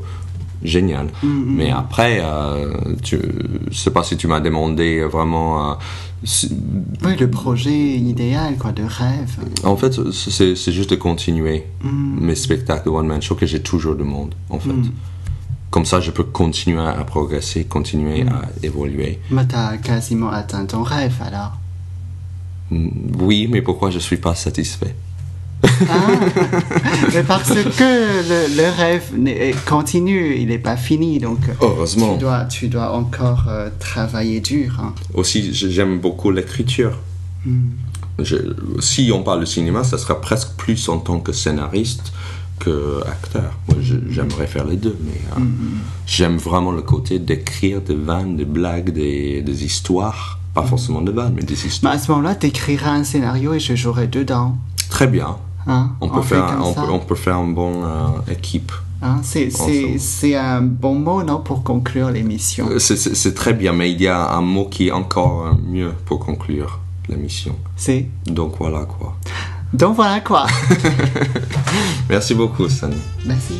génial. Mais après, je sais pas si tu m'as demandé vraiment... Oui, le projet idéal, quoi, de rêve. En fait, c'est juste de continuer mes spectacles de one-man show que j'ai toujours demandé, en fait. Comme ça, je peux continuer à progresser, continuer à évoluer. Mais t'as quasiment atteint ton rêve, alors. Oui, mais pourquoi je suis pas satisfait? Mais parce que le rêve continue, il n'est pas fini, donc heureusement. Tu dois encore travailler dur. Hein. Aussi, j'aime beaucoup l'écriture. Si on parle de cinéma, ça sera presque plus en tant que scénariste que acteur. Moi, j'aimerais faire les deux, mais j'aime vraiment le côté d'écrire des vannes, des blagues, des histoires. Pas forcément des vannes, mais des histoires. Mais à ce moment-là, tu écriras un scénario et je jouerai dedans. Très bien. Hein, on peut faire un bon équipe. Hein, c'est un bon mot, non, pour conclure l'émission. C'est très bien, mais il y a un mot qui est encore mieux pour conclure l'émission. C'est Donc voilà quoi. Merci beaucoup, Sunny. Merci.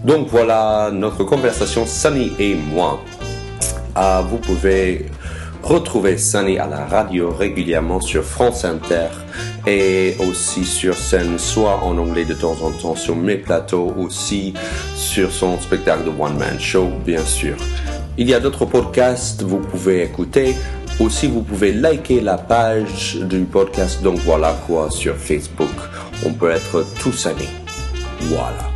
Donc voilà notre conversation, Sunny et moi. Vous pouvez retrouver Sunny à la radio régulièrement sur France Inter et aussi sur scène, soit en anglais de temps en temps sur mes plateaux, aussi sur son spectacle de One Man Show, bien sûr. Il y a d'autres podcasts, vous pouvez écouter. Aussi, vous pouvez liker la page du podcast Donc Voilà Quoi sur Facebook. On peut être tous amis. Voilà.